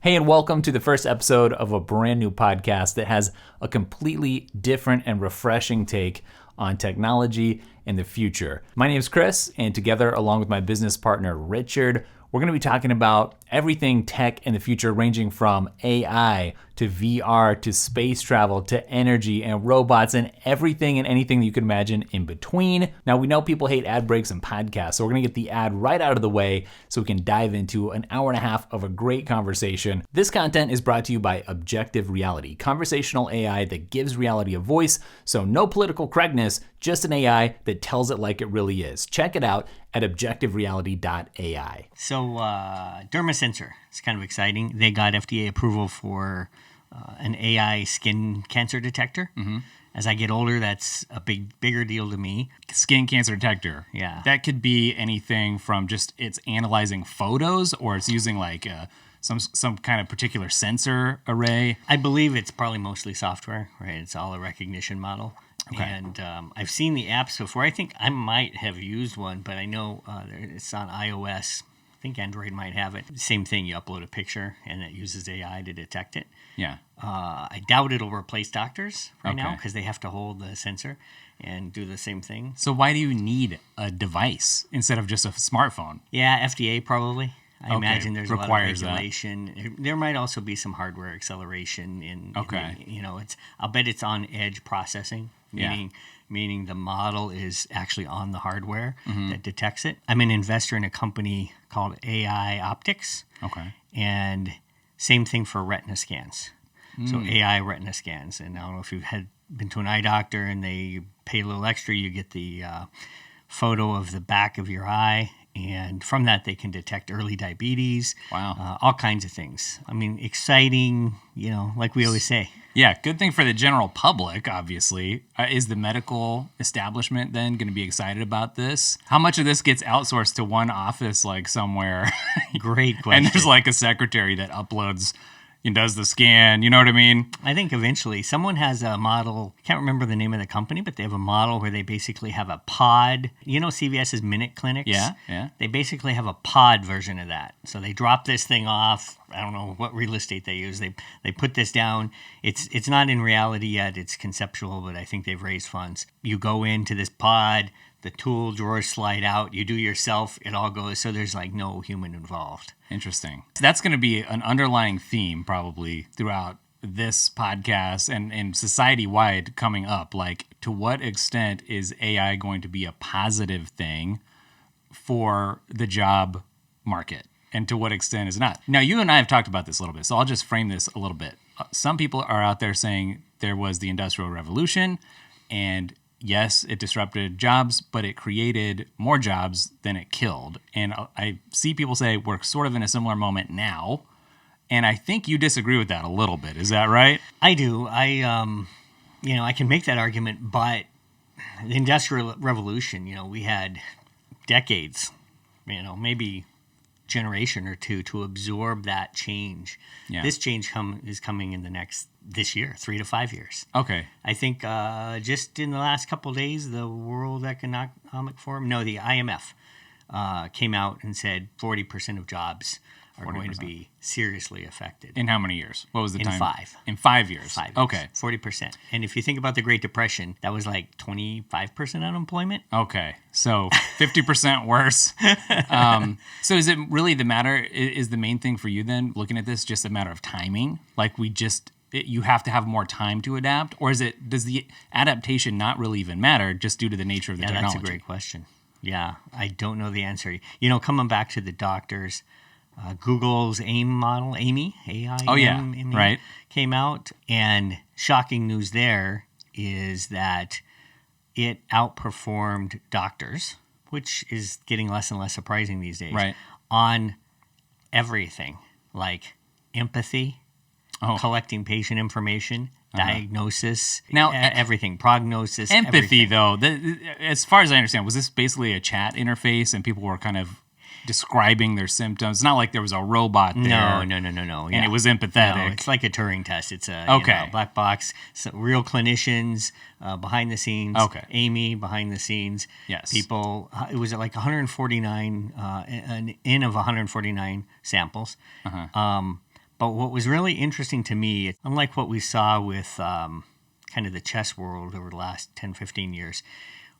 Hey, and welcome to the first episode of a brand new podcast that has a completely different and refreshing take on technology and the future. My name is Chris, and together, along with my business partner, Richard, we're going to be talking about everything tech in the future, ranging from AI to VR to space travel to energy and robots and everything and anything that you can imagine in between. Now, we know people hate ad breaks and podcasts, so we're going to get the ad right out of the way so we can dive into an hour and a half of a great conversation. This content is brought to you by Objective Reality, conversational AI that gives reality a voice, so no political correctness, just an AI that tells it like it really is. Check it out at objectivereality.ai. So Derma Sensor, it's kind of exciting. They got FDA approval for an AI skin cancer detector. Mm-hmm. As I get older, that's a bigger deal to me. Skin cancer detector. Yeah. That could be anything from just it's analyzing photos, or it's using like some kind of particular sensor array. I believe it's probably mostly software, right? It's all a recognition model. Okay. And I've seen the apps before. I think I might have used one, but I know it's on iOS. I think Android might have it. Same thing, you upload a picture and it uses AI to detect it. Yeah. I doubt it'll replace doctors now because they have to hold the sensor and do the same thing. So why do you need a device instead of just a smartphone? Yeah, FDA probably. I imagine there's requires a lot of regulation. There might also be some hardware acceleration in I'll bet it's on edge processing, meaning the model is actually on the hardware that detects it. I'm an investor in a company called AI Optics. Okay. And same thing for retina scans. So AI retina scans. And I don't know if you've been to an eye doctor and they pay a little extra, you get the photo of the back of your eye. And from that, they can detect early diabetes. Wow. All kinds of things. I mean, exciting, like we always say. Yeah, good thing for the general public, obviously. Is the medical establishment then going to be excited about this? How much of this gets outsourced to one office, like somewhere? Great question. And there's like a secretary that uploads and does the scan, you know what I mean? I think eventually someone has a model, I can't remember the name of the company, but they have a model where they basically have a pod. CVS's Minute Clinics? Yeah. They basically have a pod version of that. So they drop this thing off. I don't know what real estate they use. They put this down. It's not in reality yet. It's conceptual, but I think they've raised funds. You go into this pod, the tool drawers slide out, you do yourself, it all goes. So there's like no human involved. Interesting. That's going to be an underlying theme probably throughout this podcast and society-wide coming up. Like, to what extent is AI going to be a positive thing for the job market? And to what extent is it not? Now, you and I have talked about this a little bit, so I'll just frame this a little bit. Some people are out there saying there was the Industrial Revolution, and yes, it disrupted jobs, but it created more jobs than it killed. And I see people say we're sort of in a similar moment now, and I think you disagree with that a little bit. Is that right? I do. I can make that argument, but the Industrial Revolution, we had decades, maybe generation or two to absorb that change. Yeah. This change is coming in this year, 3 to 5 years. Okay. I think just in the last couple of days, the World Economic Forum, the IMF, came out and said 40% of jobs are 40%. Going to be seriously affected. In how many years? What was the time? In 5. In 5 years. 5 years. Okay. 40%. And if you think about the Great Depression, that was like 25% unemployment. Okay. So 50% worse. So is it really the matter? Is the main thing for you then, looking at this, just a matter of timing? Like you have to have more time to adapt? Or does the adaptation not really even matter just due to the nature of the technology? That's a great question. Yeah, I don't know the answer. Coming back to the doctors, Google's AIM model, AIME, A-I-M-E, right, came out, and shocking news there is that it outperformed doctors, which is getting less and less surprising these days, right, on everything like empathy, collecting patient information, diagnosis, now everything, prognosis, empathy. Everything. Though, as far as I understand, was this basically a chat interface and people were kind of describing their symptoms? It's not like there was a robot there. No. And it was empathetic. No, it's like a Turing test. It's a black box. So real clinicians behind the scenes. Okay. Amy behind the scenes. Yes. People. It was like 149, an N of 149 samples. But what was really interesting to me, unlike what we saw with kind of the chess world over the last 10, 15 years,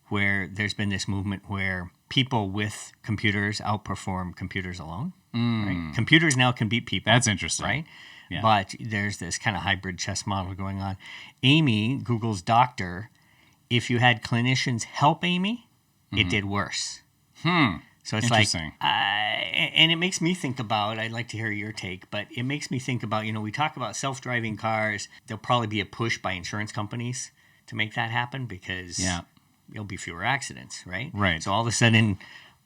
where there's been this movement where people with computers outperform computers alone. Right? Computers now can beat people. That's interesting. Right? Yeah. But there's this kind of hybrid chess model going on. Amy, Google's doctor, if you had clinicians help Amy, it did worse. So it's like, and it makes me think about, I'd like to hear your take, but it makes me think about, we talk about self-driving cars. There'll probably be a push by insurance companies to make that happen because there'll be fewer accidents, right? Right. So all of a sudden,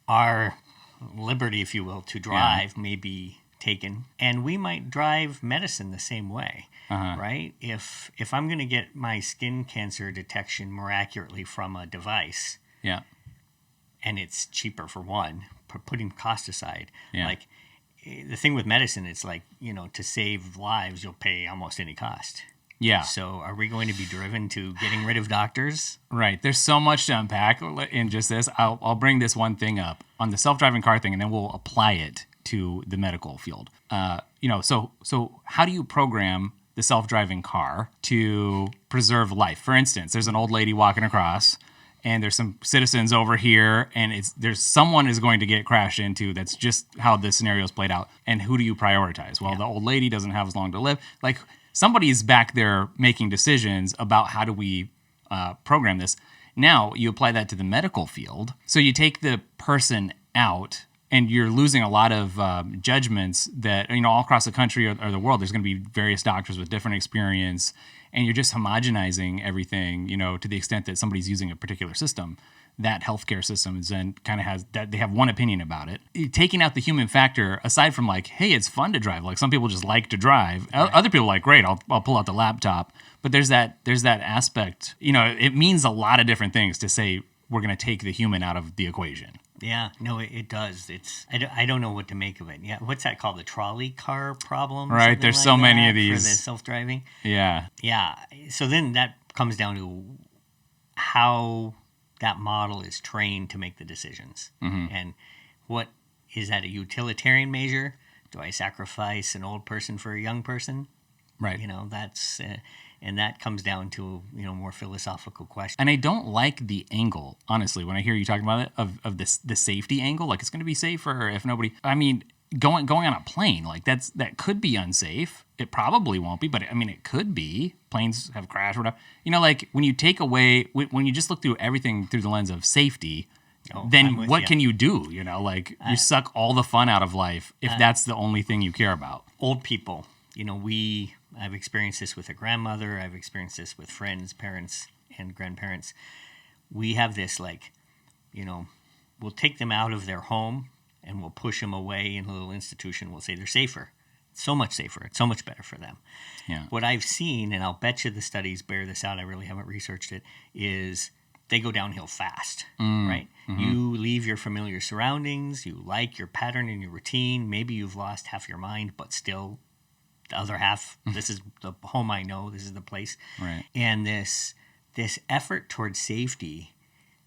our liberty, if you will, to drive may be taken, and we might drive medicine the same way, right? If I'm going to get my skin cancer detection more accurately from a device, and it's cheaper for one, putting cost aside, like the thing with medicine, it's like, to save lives, you'll pay almost any cost. Yeah. So are we going to be driven to getting rid of doctors? Right. There's so much to unpack in just this. I'll bring this one thing up on the self-driving car thing, and then we'll apply it to the medical field. So how do you program the self-driving car to preserve life? For instance, there's an old lady walking across, and there's some citizens over here, and there's someone is going to get crashed into. That's just how the scenario is played out. And who do you prioritize? Well, the old lady doesn't have as long to live. Like, somebody's back there making decisions about how do we program this. Now you apply that to the medical field. So you take the person out, and you're losing a lot of judgments that, all across the country or the world, there's going to be various doctors with different experience, and you're just homogenizing everything, to the extent that somebody's using a particular system. That healthcare system is then kind of has that they have one opinion about it. Taking out the human factor, aside from like, hey, it's fun to drive. Like, some people just like to drive. Right. Other people are like, great, I'll pull out the laptop. But there's that aspect. It means a lot of different things to say we're going to take the human out of the equation. Yeah, no, it does. I don't know what to make of it. Yeah, what's that called? The trolley car problem? Right. There's like so many of these for the self-driving. Yeah. Yeah. So then that comes down to how that model is trained to make the decisions, and what is that a utilitarian measure? Do I sacrifice an old person for a young person? Right. That's. And that comes down to, more philosophical questions. And I don't like the angle, honestly, when I hear you talking about it, of the safety angle. Like, it's going to be safer if nobody... I mean, going on a plane, like, that could be unsafe. It probably won't be, but, it could be. Planes have crashed or whatever. Like, when you take away... When you just look through everything through the lens of safety, then what can you do? You suck all the fun out of life if that's the only thing you care about. Old people, I've experienced this with a grandmother. I've experienced this with friends, parents, and grandparents. We have this, we'll take them out of their home and we'll push them away in a little institution. We'll say they're safer. It's so much safer. It's so much better for them. Yeah. What I've seen, and I'll bet you the studies bear this out, I really haven't researched it, is they go downhill fast, right? Mm-hmm. You leave your familiar surroundings. You like your pattern and your routine. Maybe you've lost half your mind, but still... the other half, this is the home I know, this is the place. Right. And this effort towards safety,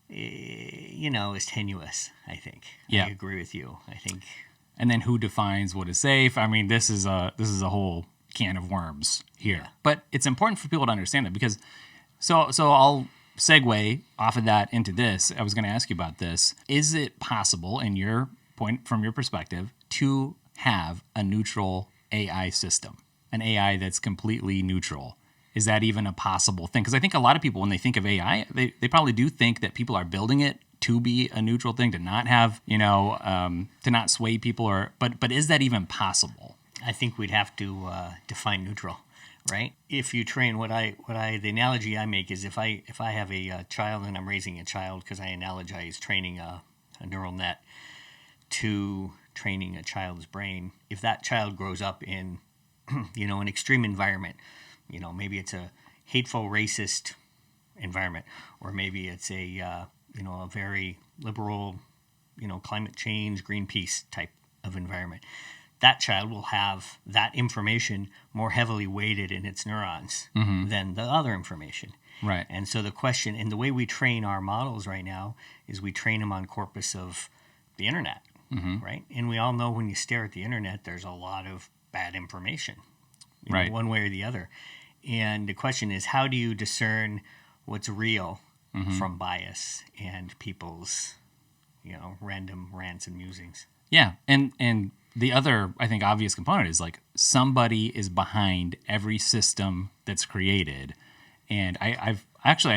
is tenuous, I think. Yeah. I agree with you, I think. And then who defines what is safe? This is a whole can of worms here. Yeah. But it's important for people to understand that because, so I'll segue off of that into this. I was going to ask you about this. Is it possible, from your perspective, to have a neutral AI system, an AI that's completely neutral? Is that even a possible thing? Because I think a lot of people, when they think of AI, they probably do think that people are building it to be a neutral thing, to not have, to not sway people, but is that even possible? I think we'd have to define neutral, right? If you train the analogy I make is if I have a child and I'm raising a child, because I analogize training a neural net to training a child's brain. If that child grows up in, an extreme environment, maybe it's a hateful, racist environment, or maybe it's a very liberal, climate change, Greenpeace type of environment, that child will have that information more heavily weighted in its neurons than the other information. Right. And so the question, and the way we train our models right now is we train them on corpus of the internet. Right? And we all know when you stare at the internet, there's a lot of bad information, Right. one way or the other. And the question is, how do you discern what's real from bias and people's, random rants and musings? Yeah, and the other, I think, obvious component is like somebody is behind every system that's created. And I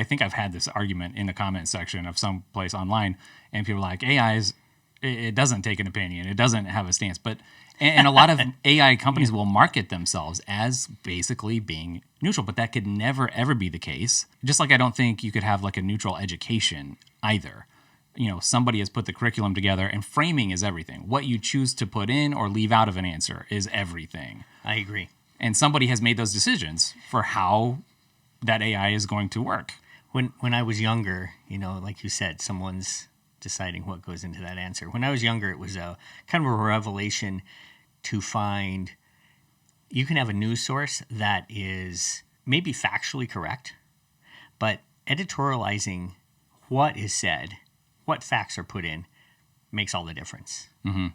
think I've had this argument in the comment section of some place online, and people are like, it doesn't take an opinion, it doesn't have a stance. But and a lot of AI companies will market themselves as basically being neutral, but that could never ever be the case. Just like I don't think you could have like a neutral education either. Somebody has put the curriculum together, and framing is everything. What you choose to put in or leave out of an answer is everything. I agree. And somebody has made those decisions for how that AI is going to work. When I was younger, like you said, someone's deciding what goes into that answer. When I was younger, it was a kind of a revelation to find you can have a news source that is maybe factually correct, but editorializing what is said, what facts are put in, makes all the difference,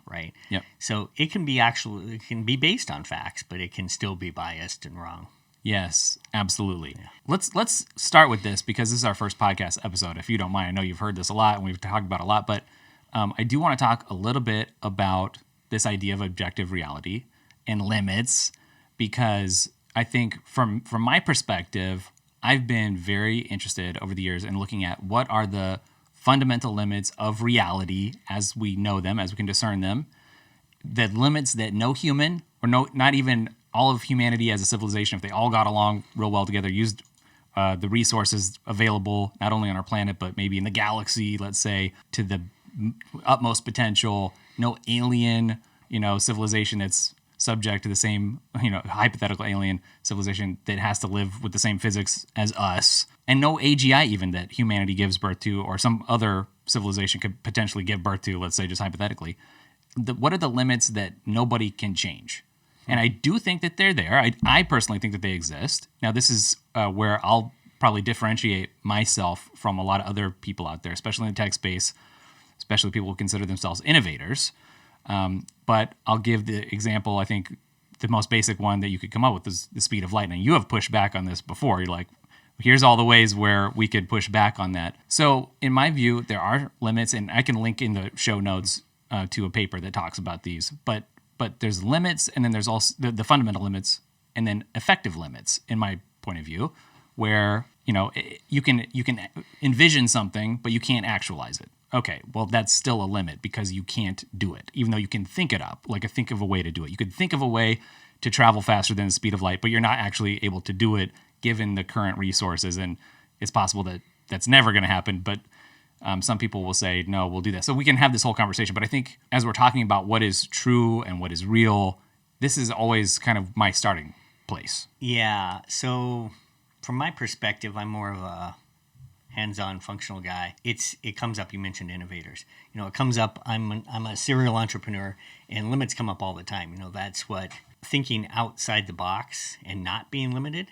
right? Yep. So it can be based on facts, but it can still be biased and wrong. Yes, absolutely. Yeah. Let's start with this because this is our first podcast episode. If you don't mind, I know you've heard this a lot and we've talked about it a lot, but I do want to talk a little bit about this idea of objective reality and limits, because I think from my perspective, I've been very interested over the years in looking at what are the fundamental limits of reality as we know them, as we can discern them, the limits that no human or not even all of humanity as a civilization, if they all got along real well together, used the resources available not only on our planet but maybe in the galaxy, let's say, to the utmost potential, no alien, civilization that's subject to the same, hypothetical alien civilization that has to live with the same physics as us, and no AGI even that humanity gives birth to or some other civilization could potentially give birth to, let's say, just hypothetically. What are the limits that nobody can change? And I do think that they're there. I personally think that they exist. Now, this is where I'll probably differentiate myself from a lot of other people out there, especially in the tech space, especially people who consider themselves innovators. But I'll give the example, I think the most basic one that you could come up with is the speed of light. And you have pushed back on this before. You're like, here's all the ways where we could push back on that. So in my view, there are limits, and I can link in the show notes to a paper that talks about these. But there's limits, and then there's also the fundamental limits, and then effective limits, in my point of view, where you can envision something, but you can't actualize it. Okay, well, that's still a limit because you can't do it, even though you can think it up, think of a way to do it. You could think of a way to travel faster than the speed of light, but you're not actually able to do it given the current resources, and it's possible that that's never going to happen, but some people will say, no, we'll do that. So we can have this whole conversation, but I think as we're talking about what is true and what is real, this is always kind of my starting place. Yeah, so from my perspective, I'm more of a hands-on functional guy. It comes up, you mentioned innovators. It comes up, I'm a serial entrepreneur, and limits come up all the time. That's what thinking outside the box and not being limited.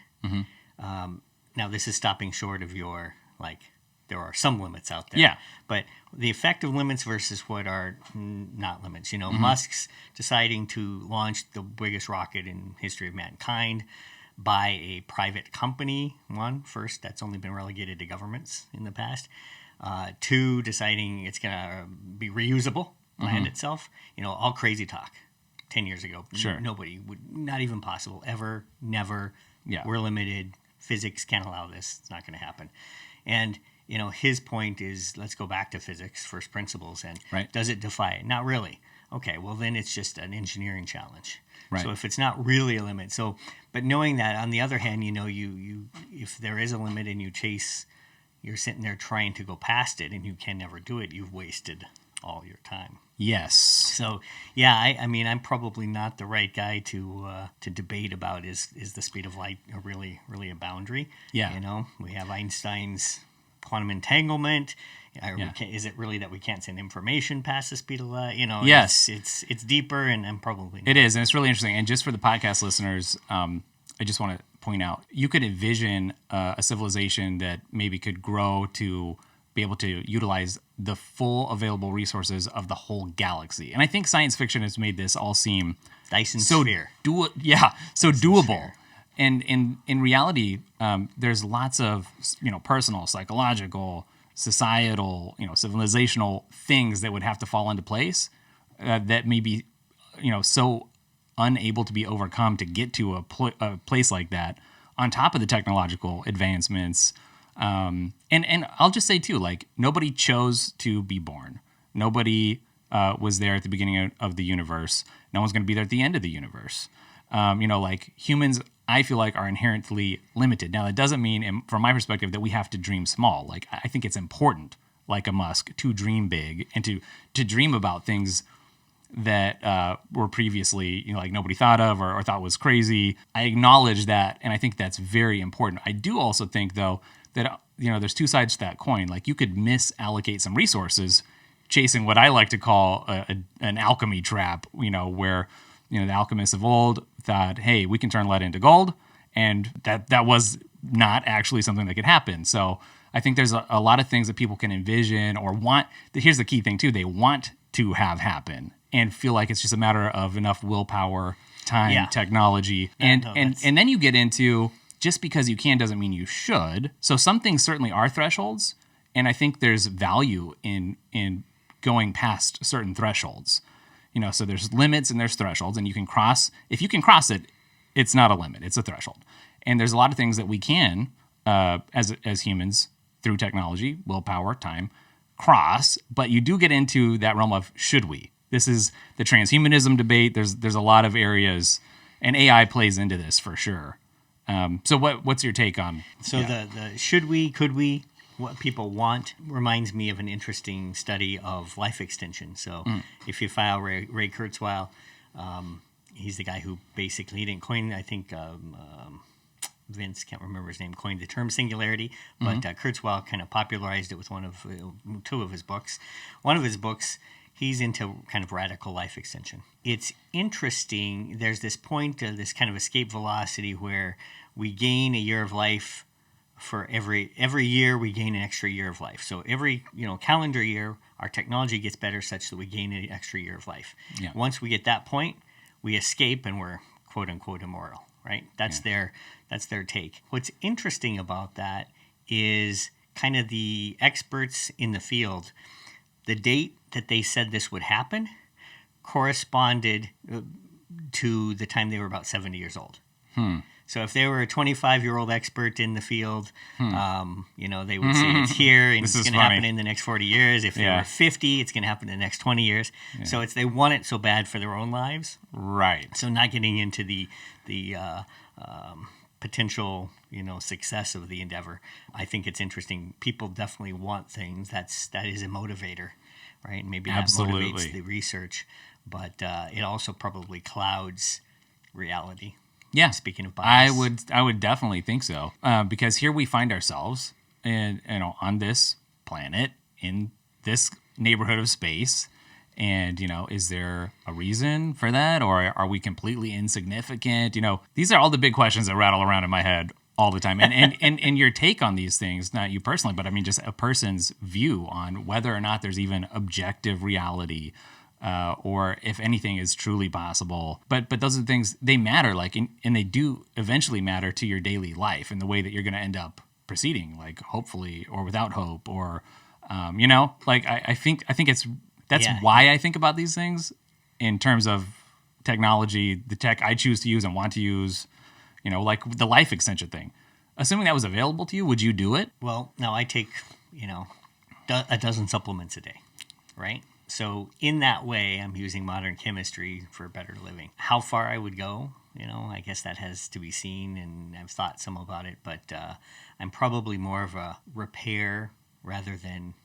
Now, this is stopping short of your, there are some limits out there. Yeah. But the effective limits versus what are not limits. Musk's deciding to launch the biggest rocket in history of mankind by a private company. First, that's only been relegated to governments in the past. Two, deciding it's going to be reusable, land itself. All crazy talk 10 years ago. Sure. Nobody would, not even possible, ever, never. Yeah. We're limited. Physics can't allow this. It's not going to happen. And, his point is, let's go back to physics, first principles, and does it defy it? Not really. Okay, well, then it's just an engineering challenge. Right. So if it's not really a limit. But knowing that, on the other hand, you if there is a limit and you're sitting there trying to go past it and you can never do it, you've wasted all your time. Yes. So, yeah, I'm probably not the right guy to debate about is the speed of light really a boundary? Yeah. We have Einstein's quantum entanglement. Is it really that we can't send information past the speed of light? Yes. It's deeper, and I'm probably not. It is, and it's really interesting. And just for the podcast listeners, I just want to point out, you could envision a civilization that maybe could grow to be able to utilize the full available resources of the whole galaxy. And I think science fiction has made this all seem Dyson so sphere. so doable. sphere. And in reality, there's lots of personal, psychological, societal, civilizational things that would have to fall into place that may be so unable to be overcome to get to a place like that. On top of the technological advancements, and I'll just say too, like nobody chose to be born. Nobody was there at the beginning of the universe. No one's going to be there at the end of the universe. Like humans, I feel like are inherently limited. Now, that doesn't mean, from my perspective, that we have to dream small. Like I think it's important, like a Musk, to dream big and to dream about things that were previously like nobody thought of or thought was crazy. I acknowledge that, and I think that's very important. I do also think, though, that there's two sides to that coin. Like you could misallocate some resources chasing what I like to call an alchemy trap, where the alchemists of old thought, hey, we can turn lead into gold, and that was not actually something that could happen. So I think there's a lot of things that people can envision or want. Here's the key thing too: they want to have happen and feel like it's just a matter of enough willpower, time, technology, and then you get into just because you can doesn't mean you should. So some things certainly are thresholds, and I think there's value in going past certain thresholds. So there's limits and there's thresholds, and you can cross. If you can cross it, it's not a limit; it's a threshold. And there's a lot of things that we can, as humans, through technology, willpower, time, cross. But you do get into that realm of should we? This is the transhumanism debate. There's a lot of areas, and AI plays into this for sure. So what's your take on? So the should we, could we, what people want reminds me of an interesting study of life extension. So if you file Ray Kurzweil, he's the guy who basically, he didn't coin, I think Vince, can't remember his name, coined the term singularity, but Kurzweil kind of popularized it with two of his books. One of his books, he's into kind of radical life extension. It's interesting. There's this point, this kind of escape velocity where we gain a year of life for every year. We gain an extra year of life. So every calendar year, our technology gets better such that we gain an extra year of life. Yeah. Once we get that point, we escape and we're quote unquote immortal. Right? That's their take. What's interesting about that is kind of the experts in the field. The date that they said this would happen corresponded to the time they were about 70 years old. So if they were a 25-year-old expert in the field, they would say it's here and it's going to happen in the next 40 years. If they were 50, it's going to happen in the next 20 years. Yeah. So they want it so bad for their own lives. Right. So not getting into the potential, success of the endeavor. I think it's interesting. People definitely want things. That is a motivator, right? Maybe that motivates the research, but it also probably clouds reality. Yeah. Speaking of bias, I would definitely think so, because here we find ourselves, on this planet in this neighborhood of space. And, is there a reason for that? Or are we completely insignificant? These are all the big questions that rattle around in my head all the time. And your take on these things, not you personally, but I mean just a person's view on whether or not there's even objective reality, or if anything is truly possible. But those are the things, they matter, and they do eventually matter to your daily life and the way that you're going to end up proceeding, like hopefully or without hope, or, I think it's... That's why I think about these things in terms of technology, the tech I choose to use and want to use, like the life extension thing. Assuming that was available to you, would you do it? Well, now I take, a dozen supplements a day, right? So in that way, I'm using modern chemistry for a better living. How far I would go, I guess that has to be seen, and I've thought some about it, but I'm probably more of a repair rather than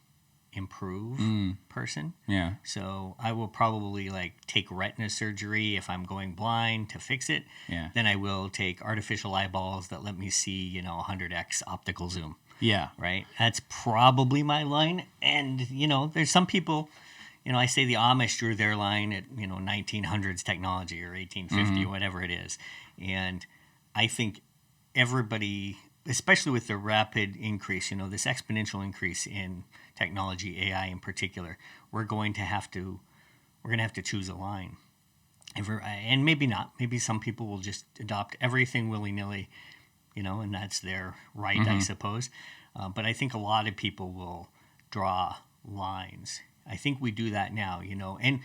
improve person. Yeah. So I will probably take retina surgery if I'm going blind to fix it. Yeah. Then I will take artificial eyeballs that let me see, 100x optical zoom. Yeah. Right. That's probably my line. And, there's some people, I say the Amish drew their line at, 1900s technology or 1850 or whatever it is. And I think everybody, especially with the rapid increase, this exponential increase in technology, AI in particular, we're going to have to choose a line. And maybe not. Maybe some people will just adopt everything willy-nilly, and that's their right, I suppose. But I think a lot of people will draw lines. I think we do that now, and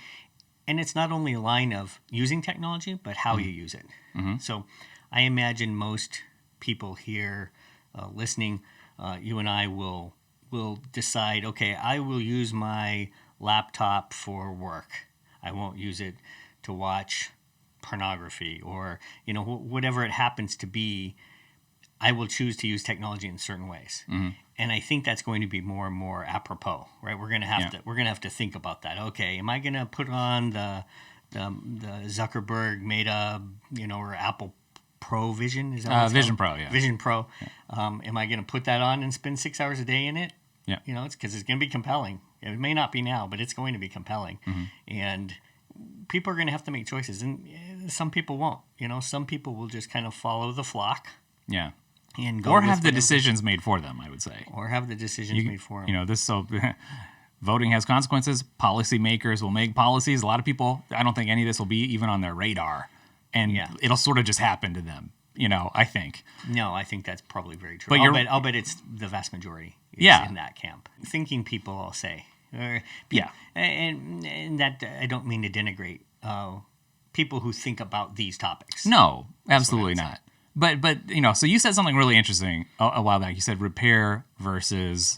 it's not only a line of using technology, but how you use it. So I imagine most people here listening, you and I will decide, okay, I will use my laptop for work. I won't use it to watch pornography or, whatever it happens to be. I will choose to use technology in certain ways. And I think that's going to be more and more apropos, right? We're going to have to think about that. Okay, am I going to put on the Zuckerberg Meta, or Apple Pro Vision? Is that what it's Vision called? Pro, yeah. Vision Pro. Yeah. Am I going to put that on and spend 6 hours a day in it? Yeah. It's because it's going to be compelling. It may not be now, but it's going to be compelling. And people are going to have to make choices, and some people won't. Some people will just kind of follow the flock. Yeah. And go or with have the whatever- decisions made for them, I would say. Or have the decisions made for them. Voting has consequences. Policymakers will make policies. A lot of people, I don't think any of this will be even on their radar. And it'll sort of just happen to them, I think. No, I think that's probably very true. But I'll bet it's the vast majority is in that camp. Thinking people, I'll say. And that, I don't mean to denigrate people who think about these topics. No, absolutely not. But so you said something really interesting a while back. You said repair versus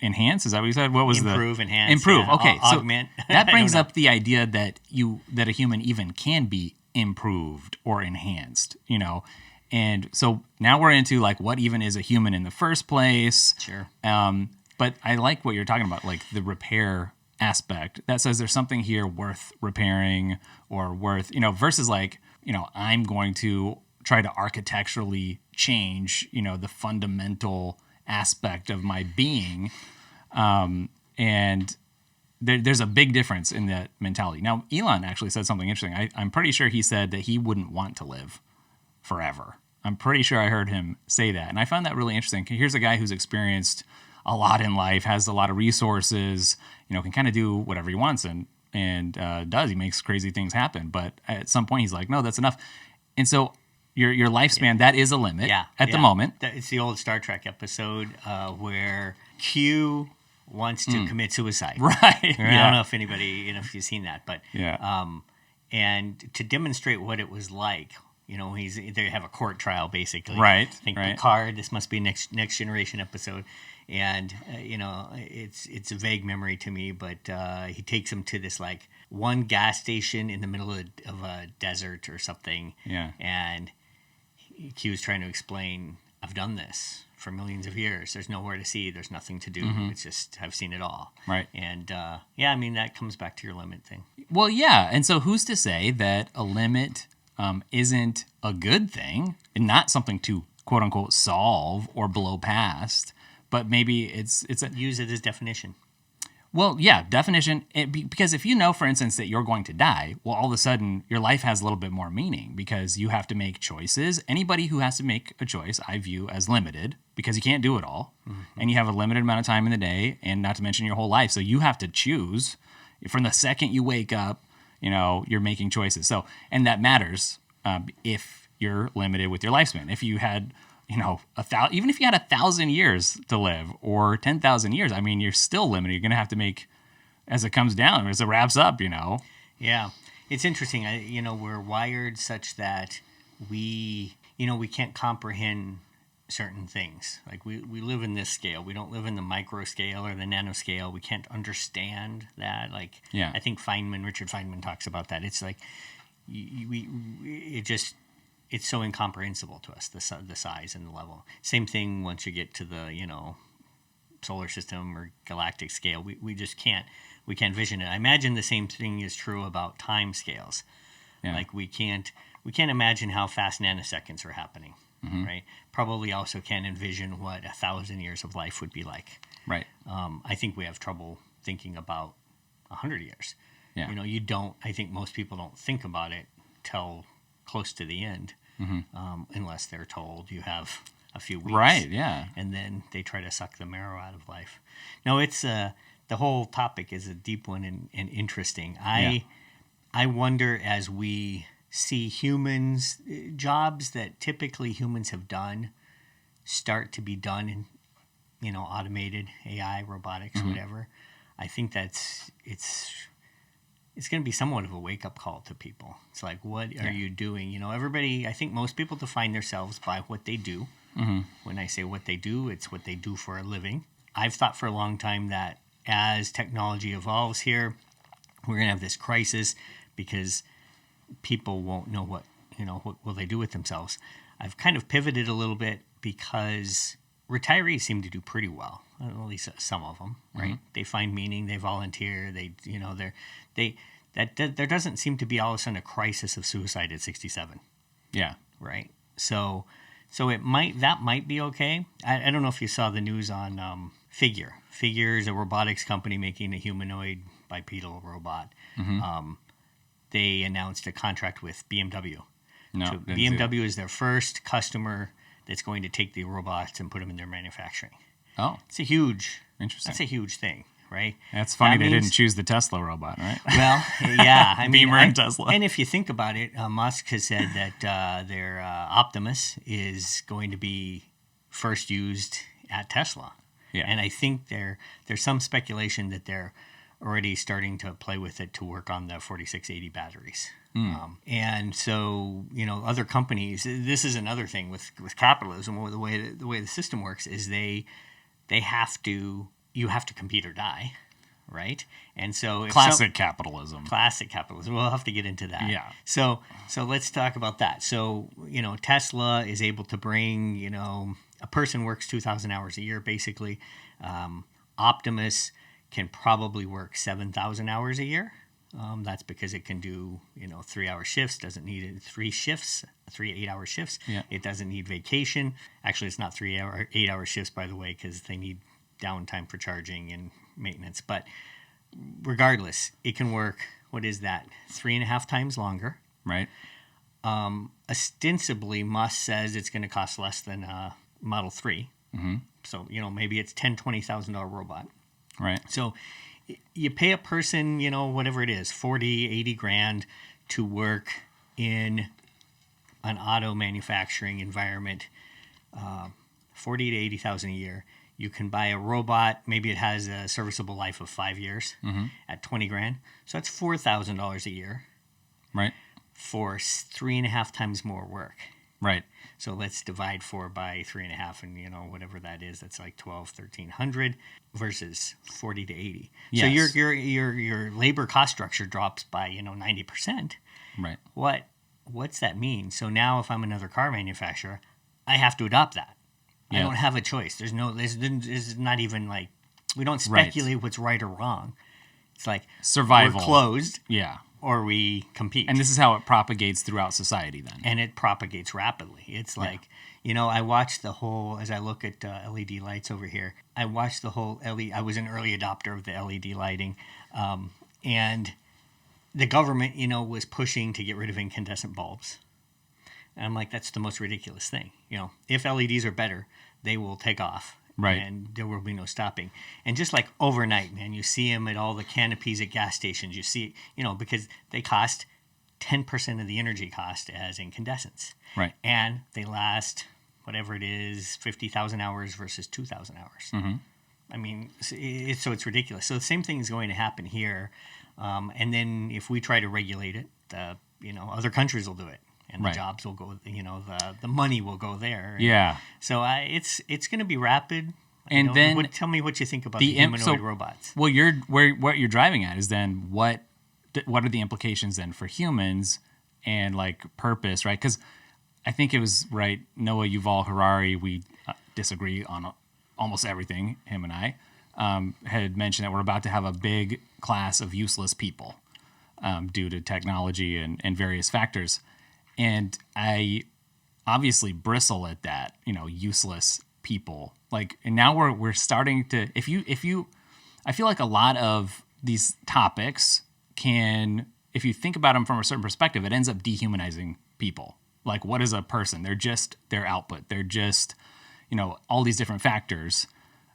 enhance. Is that what you said? What was improve, enhance, improve? yeah. Okay, Augment. So that brings up the idea that a human even can be improved or enhanced. And so now we're into like what even is a human in the first place. Sure. But I like what you're talking about, like the repair aspect that says there's something here worth repairing or worth, versus like, I'm going to try to architecturally change, the fundamental aspect of my being. And there's a big difference in that mentality. Now, Elon actually said something interesting. I'm pretty sure he said that he wouldn't want to live forever. I'm pretty sure I heard him say that. And I found that really interesting. Here's a guy who's experienced a lot in life, has a lot of resources, can kind of do whatever he wants and does. He makes crazy things happen. But at some point he's like, no, that's enough. And so your lifespan, that is a limit at the moment. It's the old Star Trek episode where Q wants to commit suicide. Right. I don't know if anybody, if you've seen that, but and to demonstrate what it was like, they have a court trial basically. Right. I think Picard. This must be next generation episode, and it's a vague memory to me, but he takes him to this like one gas station in the middle of a desert or something. Yeah. And Q's trying to explain, I've done this for millions of years. There's nowhere to see. There's nothing to do. It's just, I've seen it all. Right. And that comes back to your limit thing. Well, yeah. And so who's to say that a limit isn't a good thing and not something to quote unquote solve or blow past, but maybe it's use it as definition. Well, yeah, definition. Because if you know, for instance, that you're going to die, well, all of a sudden your life has a little bit more meaning because you have to make choices. Anybody who has to make a choice, I view as limited because you can't do it all. And you have a limited amount of time in the day, and not to mention your whole life. So you have to choose from the second you wake up, you're making choices. So, and that matters if you're limited with your lifespan. If you had even if you had 1,000 years to live or 10,000 years, I mean, you're still limited. You're going to have to make as it comes down, as it wraps up, Yeah. It's interesting. We're wired such that we can't comprehend certain things. Like we live in this scale. We don't live in the micro scale or the nano scale. We can't understand that. Like, I think Richard Feynman talks about that. It's like, it's so incomprehensible to us, the size and the level. Same thing once you get to the, solar system or galactic scale. We just can't vision it. I imagine the same thing is true about time scales. Yeah. Like we can't imagine how fast nanoseconds are happening, right? Probably also can't envision what 1,000 years of life would be like. Right. I think we have trouble thinking about 100 years. Yeah. I think most people don't think about it till close to the end. Unless they're told you have a few weeks. Right, yeah. And then they try to suck the marrow out of life. No, it's the whole topic is a deep one and interesting. I I wonder, as we see humans, jobs that typically humans have done start to be done in, automated AI, robotics, whatever. I think it's going to be somewhat of a wake-up call to people. It's like, what are you doing? Everybody, I think most people define themselves by what they do. When I say what they do, it's what they do for a living. I've thought for a long time that as technology evolves here, we're going to have this crisis because people won't know what will they do with themselves. I've kind of pivoted a little bit because retirees seem to do pretty well, at least some of them, right? They find meaning, they volunteer, there doesn't seem to be all of a sudden a crisis of suicide at 67. Yeah. Right. So that might be okay. I don't know if you saw the news on Figure. Figure is a robotics company making a humanoid bipedal robot. They announced a contract with BMW. No, so BMW is their first customer that's going to take the robots and put them in their manufacturing. Oh, it's interesting. That's a huge thing, right? That's funny they didn't choose the Tesla robot, right? Well, yeah. I mean, Beamer and Tesla. And if you think about it, Musk has said that their Optimus is going to be first used at Tesla. Yeah. And I think there's some speculation that they're already starting to play with it to work on the 4680 batteries. And so, other companies, this is another thing with capitalism, or the way the system works is you have to compete or die, right? And so classic capitalism. We'll have to get into that. Yeah. So let's talk about that. So, Tesla is able to bring, a person works 2,000 hours a year, basically. Optimus can probably work 7,000 hours a year. That's because it can do, 3-hour shifts, doesn't need 3 8-hour shifts. Yeah. It doesn't need vacation. Actually, it's not 8-hour shifts, by the way, because they need downtime for charging and maintenance. But regardless, it can work, 3.5 times longer. Right. Ostensibly, Musk says it's going to cost less than Model 3. So, maybe it's $10,000, $20,000 robot. Right. So you pay a person, whatever it is, 40, 80 grand to work in an auto manufacturing environment, 40 to 80,000 a year. You can buy a robot. Maybe it has a serviceable life of 5 years at 20 grand. So that's $4,000 a year. Right. For 3.5 times more work. Right. So let's divide 4 by 3.5, and whatever that is, that's like 1,300 versus 40 to 80. Yes. So your labor cost structure drops by 90%. Right. What's that mean? So now if I'm another car manufacturer, I have to adopt that. Yeah. I don't have a choice. There's not even like, we don't speculate what's right or wrong. It's like survival. We're closed. Yeah. Or we compete. And this is how it propagates throughout society then. And it propagates rapidly. It's like, I watched the whole, as I look at LED lights over here, I watched the whole LED, I was an early adopter of the LED lighting. And the government, was pushing to get rid of incandescent bulbs. And I'm like, that's the most ridiculous thing. If LEDs are better, they will take off. Right. And there will be no stopping. And just like overnight, man, you see them at all the canopies at gas stations. You see, because they cost 10% of the energy cost as incandescents. Right. And they last, whatever it is, 50,000 hours versus 2,000 hours. I mean, it's ridiculous. So the same thing is going to happen here. And then if we try to regulate it, other countries will do it. And the jobs will go, the money will go there. Yeah. So it's going to be rapid. And then tell me what you think about the humanoid robots. Well, what you're driving at is then what are the implications then for humans and like purpose, right? Because I think it was Noah Yuval Harari. We disagree on almost everything. Him and I had mentioned that we're about to have a big class of useless people due to technology and various factors. And I obviously bristle at that, useless people. Like, and now we're starting to, I feel like a lot of these topics if you think about them from a certain perspective, it ends up dehumanizing people. Like, what is a person? They're just their output. They're just, all these different factors.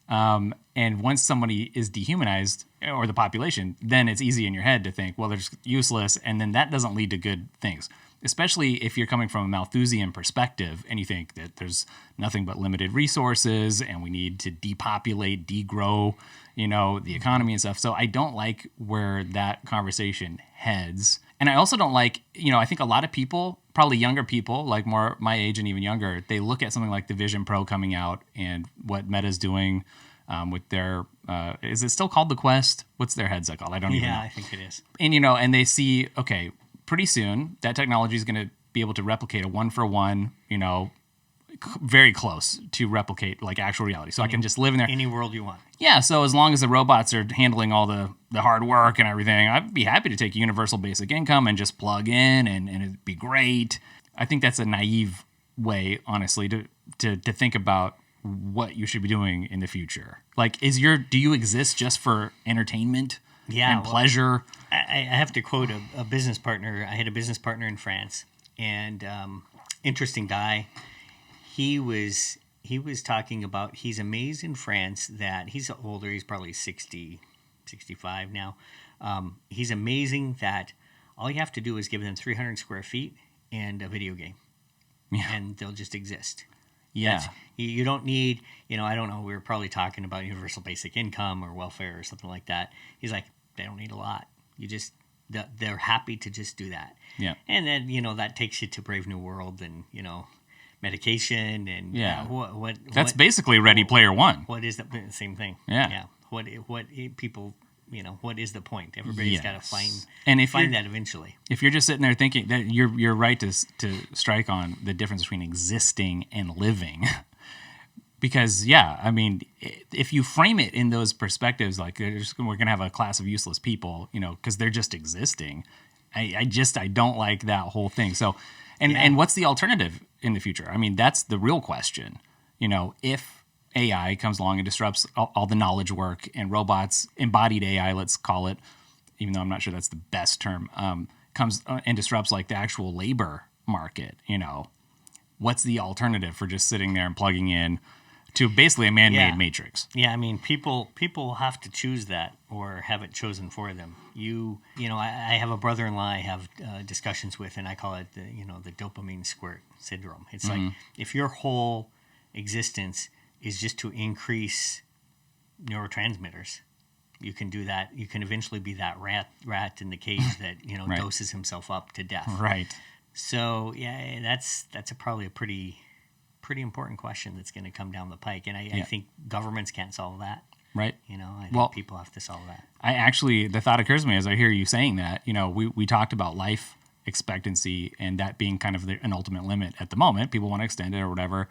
And once somebody is dehumanized, or the population, then it's easy in your head to think, well, they're just useless, and then that doesn't lead to good things. Especially if you're coming from a Malthusian perspective and you think that there's nothing but limited resources and we need to depopulate, degrow, the economy and stuff. So I don't like where that conversation heads. And I also don't like, I think a lot of people, probably younger people, like more my age and even younger, they look at something like the Vision Pro coming out and what Meta's doing with their, is it still called the Quest? What's their headset called? I don't even know. Yeah, I think it is. And, and they see, okay, pretty soon that technology is going to be able to replicate a 1-for-1, very close to replicate like actual reality. So I can just live in there. Any world you want. Yeah, so as long as the robots are handling all the hard work and everything, I'd be happy to take universal basic income and just plug in and it'd be great. I think that's a naive way, honestly, to think about what you should be doing in the future. Like, do you exist just for entertainment and pleasure? I have to quote a business partner. I had a business partner in France, and interesting guy. He was talking about, he's amazed in France that he's older. He's probably 60, 65 now. He's amazing that all you have to do is give them 300 square feet and a video game, and they'll just exist. Yeah. You don't need, I don't know, we were probably talking about universal basic income or welfare or something like that. He's like, they don't need a lot. They're happy to just do that. Yeah. And then, that takes you to Brave New World and, medication and what that's basically Ready Player One. What is the same thing? Yeah. What people, what is the point? Everybody's got to find that eventually. If you're just sitting there thinking that you're right to strike on the difference between existing and living. Because, if you frame it in those perspectives, like we're going to have a class of useless people, because they're just existing. I don't like that whole thing. So, and what's the alternative in the future? I mean, that's the real question. If AI comes along and disrupts all the knowledge work and robots, embodied AI, let's call it, even though I'm not sure that's the best term, comes and disrupts like the actual labor market, what's the alternative for just sitting there and plugging in to basically a man-made matrix? Yeah, I mean, people have to choose that or have it chosen for them. I have a brother-in-law I have discussions with, and I call it the dopamine squirt syndrome. It's like if your whole existence is just to increase neurotransmitters, you can do that. You can eventually be that rat in the cage that Right. doses himself up to death. Right. So that's probably a pretty important question that's going to come down the pike, and I think governments can't solve that. Right. I think people have to solve that. The thought occurs to me as I hear you saying that. We talked about life expectancy and that being kind of an ultimate limit at the moment. People want to extend it or whatever,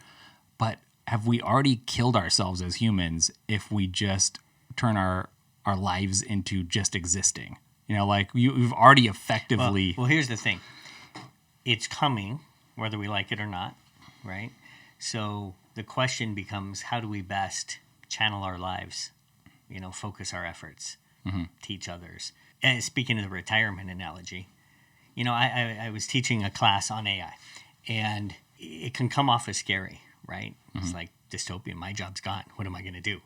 but have we already killed ourselves as humans if we just turn our lives into just existing? You've already effectively. Well, here's the thing. It's coming, whether we like it or not, right? So the question becomes, how do we best channel our lives, focus our efforts, teach others? And speaking of the retirement analogy, I was teaching a class on AI, and it can come off as scary, right? It's like dystopian. My job's gone. What am I going to do?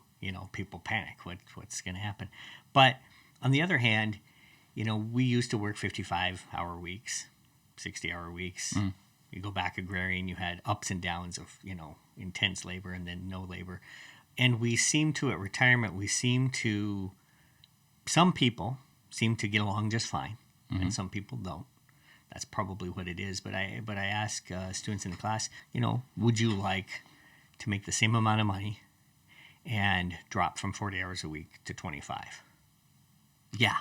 People panic. What's going to happen? But on the other hand, we used to work 55-hour weeks, 60-hour weeks. You go back agrarian, you had ups and downs of, intense labor and then no labor. And we seem to, at retirement, some people seem to get along just fine, and some people don't. That's probably what it is. But I ask students in the class, would you like to make the same amount of money and drop from 40 hours a week to 25? Yeah,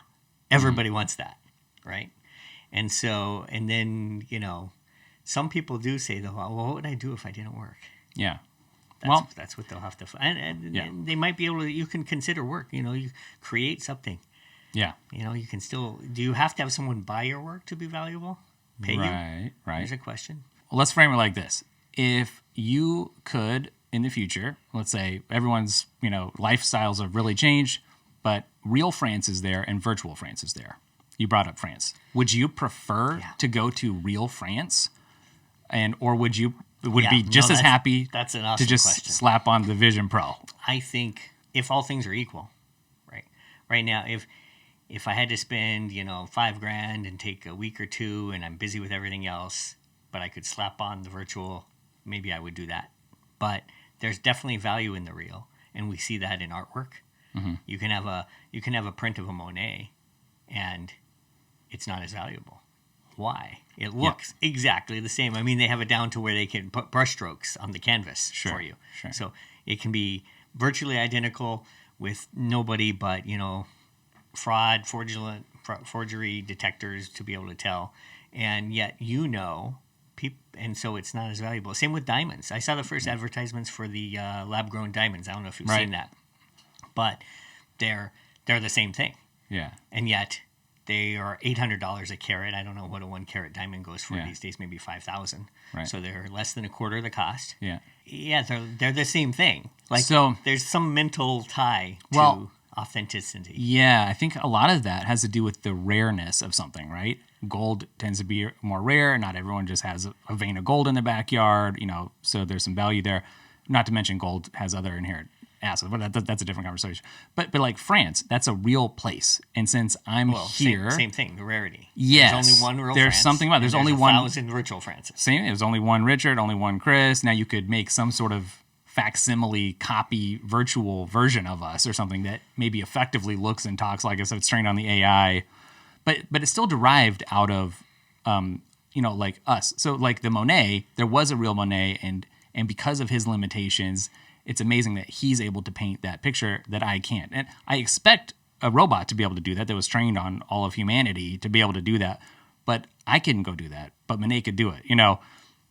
everybody wants that, right? And so, and then, some people do say, though, well, what would I do if I didn't work? Yeah. That's what they'll have to find. And they might be able to, you can consider work, you create something. Yeah. You can still, do you have to have someone buy your work to be valuable? Pay you? Right. There's a question. Well, let's frame it like this. If you could, in the future, let's say everyone's, lifestyles have really changed, but real France is there and virtual France is there. You brought up France. Would you prefer to go to real France? Or would you be just as happy that's an awesome to just question. slap on the Vision Pro? I think if all things are equal, right? right now, if I had to spend, $5,000 and take a week or two and I'm busy with everything else, but I could slap on the virtual, maybe I would do that. But there's definitely value in the real, and we see that in artwork. Mm-hmm. You can have a print of a Monet, and it's not as valuable. Why? It looks exactly the same. I mean, they have it down to where they can put brush strokes on the canvas for you. Sure. So it can be virtually identical with nobody but, fraud, forgery detectors to be able to tell. And yet, and so it's not as valuable. Same with diamonds. I saw the first advertisements for the lab-grown diamonds. I don't know if you've seen that. But they're the same thing. Yeah. And yet they are $800 a carat. I don't know what a 1 carat diamond goes for these days, maybe $5,000. Right. So they're less than a quarter of the cost. Yeah. Yeah, they're the same thing. So there's some mental tie to authenticity. Yeah, I think a lot of that has to do with the rareness of something, right? Gold tends to be more rare. Not everyone just has a vein of gold in their backyard, so there's some value there. Not to mention gold has other inherent assets, but that's a different conversation. But like France, that's a real place. And since I'm here... Same thing, the rarity. Yes. There's only one real there's France. Something about There's only 1,000 virtual Frances. Same. There's only one Richard, only one Chris. Now you could make some sort of facsimile copy virtual version of us or something that maybe effectively looks and talks like us if it's trained on the AI. But it's still derived out of, like us. So like the Monet, there was a real Monet, and because of his limitations, it's amazing that he's able to paint that picture that I can't. And I expect a robot to be able to do that was trained on all of humanity to be able to do that. But I couldn't go do that. But Monet could do it.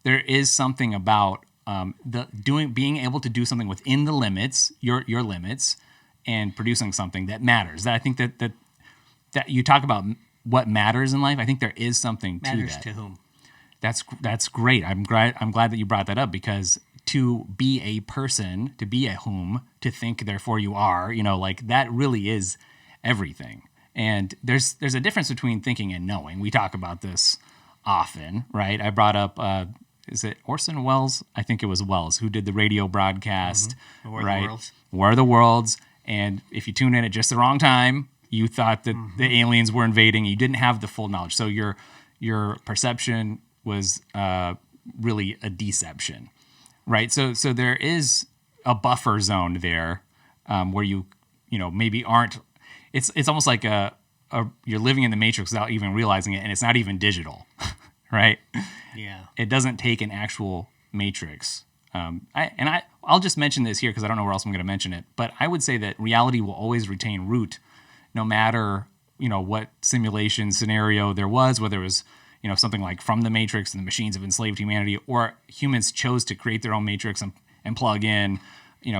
There is something about being able to do something within the limits, your limits, and producing something that matters. That I think that you talk about what matters in life. I think there is something to that. Matters to whom? That's great. I'm glad that you brought that up, because to be a person, to be a whom, to think therefore you are, that really is everything. And there's a difference between thinking and knowing. We talk about this often, right? I brought up is it Orson Welles? I think it was Welles who did the radio broadcast, War of the Worlds. War of the Worlds. And if you tuned in at just the wrong time, you thought that the aliens were invading. You didn't have the full knowledge. So your perception was really a deception, right? So there is a buffer zone there where you maybe aren't. It's almost like you're living in the Matrix without even realizing it, and it's not even digital, right? Yeah. It doesn't take an actual matrix. I'll just mention this here because I don't know where else I'm going to mention it. But I would say that reality will always retain root, no matter what simulation scenario there was, whether it was something like from the Matrix and the machines have enslaved humanity, or humans chose to create their own matrix and plug in,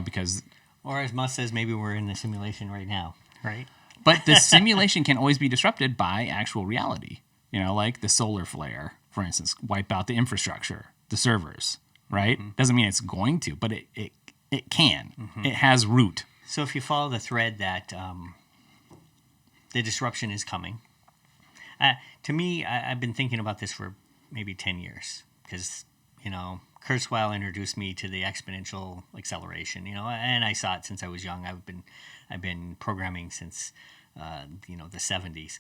because. Or as Musk says, maybe we're in the simulation right now, right? But the simulation can always be disrupted by actual reality. Like the solar flare, for instance, wipe out the infrastructure, the servers, right? Mm-hmm. Doesn't mean it's going to, but it can. Mm-hmm. It has root. So if you follow the thread that the disruption is coming, to me, I've been thinking about this for maybe 10 years because, Kurzweil introduced me to the exponential acceleration, and I saw it since I was young. I've been programming since, the 70s.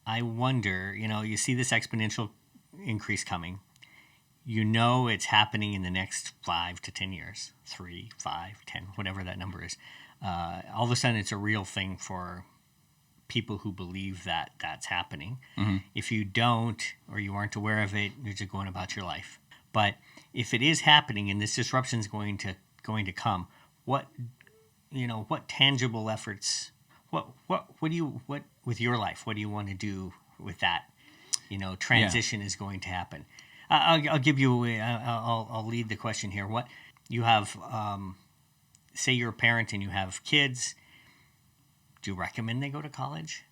I wonder, you see this exponential increase coming. It's happening in the next 5 to 10 years, 3, 5, 10, whatever that number is. All of a sudden, it's a real thing for people who believe that that's happening. Mm-hmm. If you don't, or you aren't aware of it, you're just going about your life. But if it is happening and this disruption is going to come, what tangible efforts? What with your life? What do you want to do with that? Transition is going to happen. I'll give you. I'll lead the question here. What you have? Say you're a parent and you have kids. Do you recommend they go to college?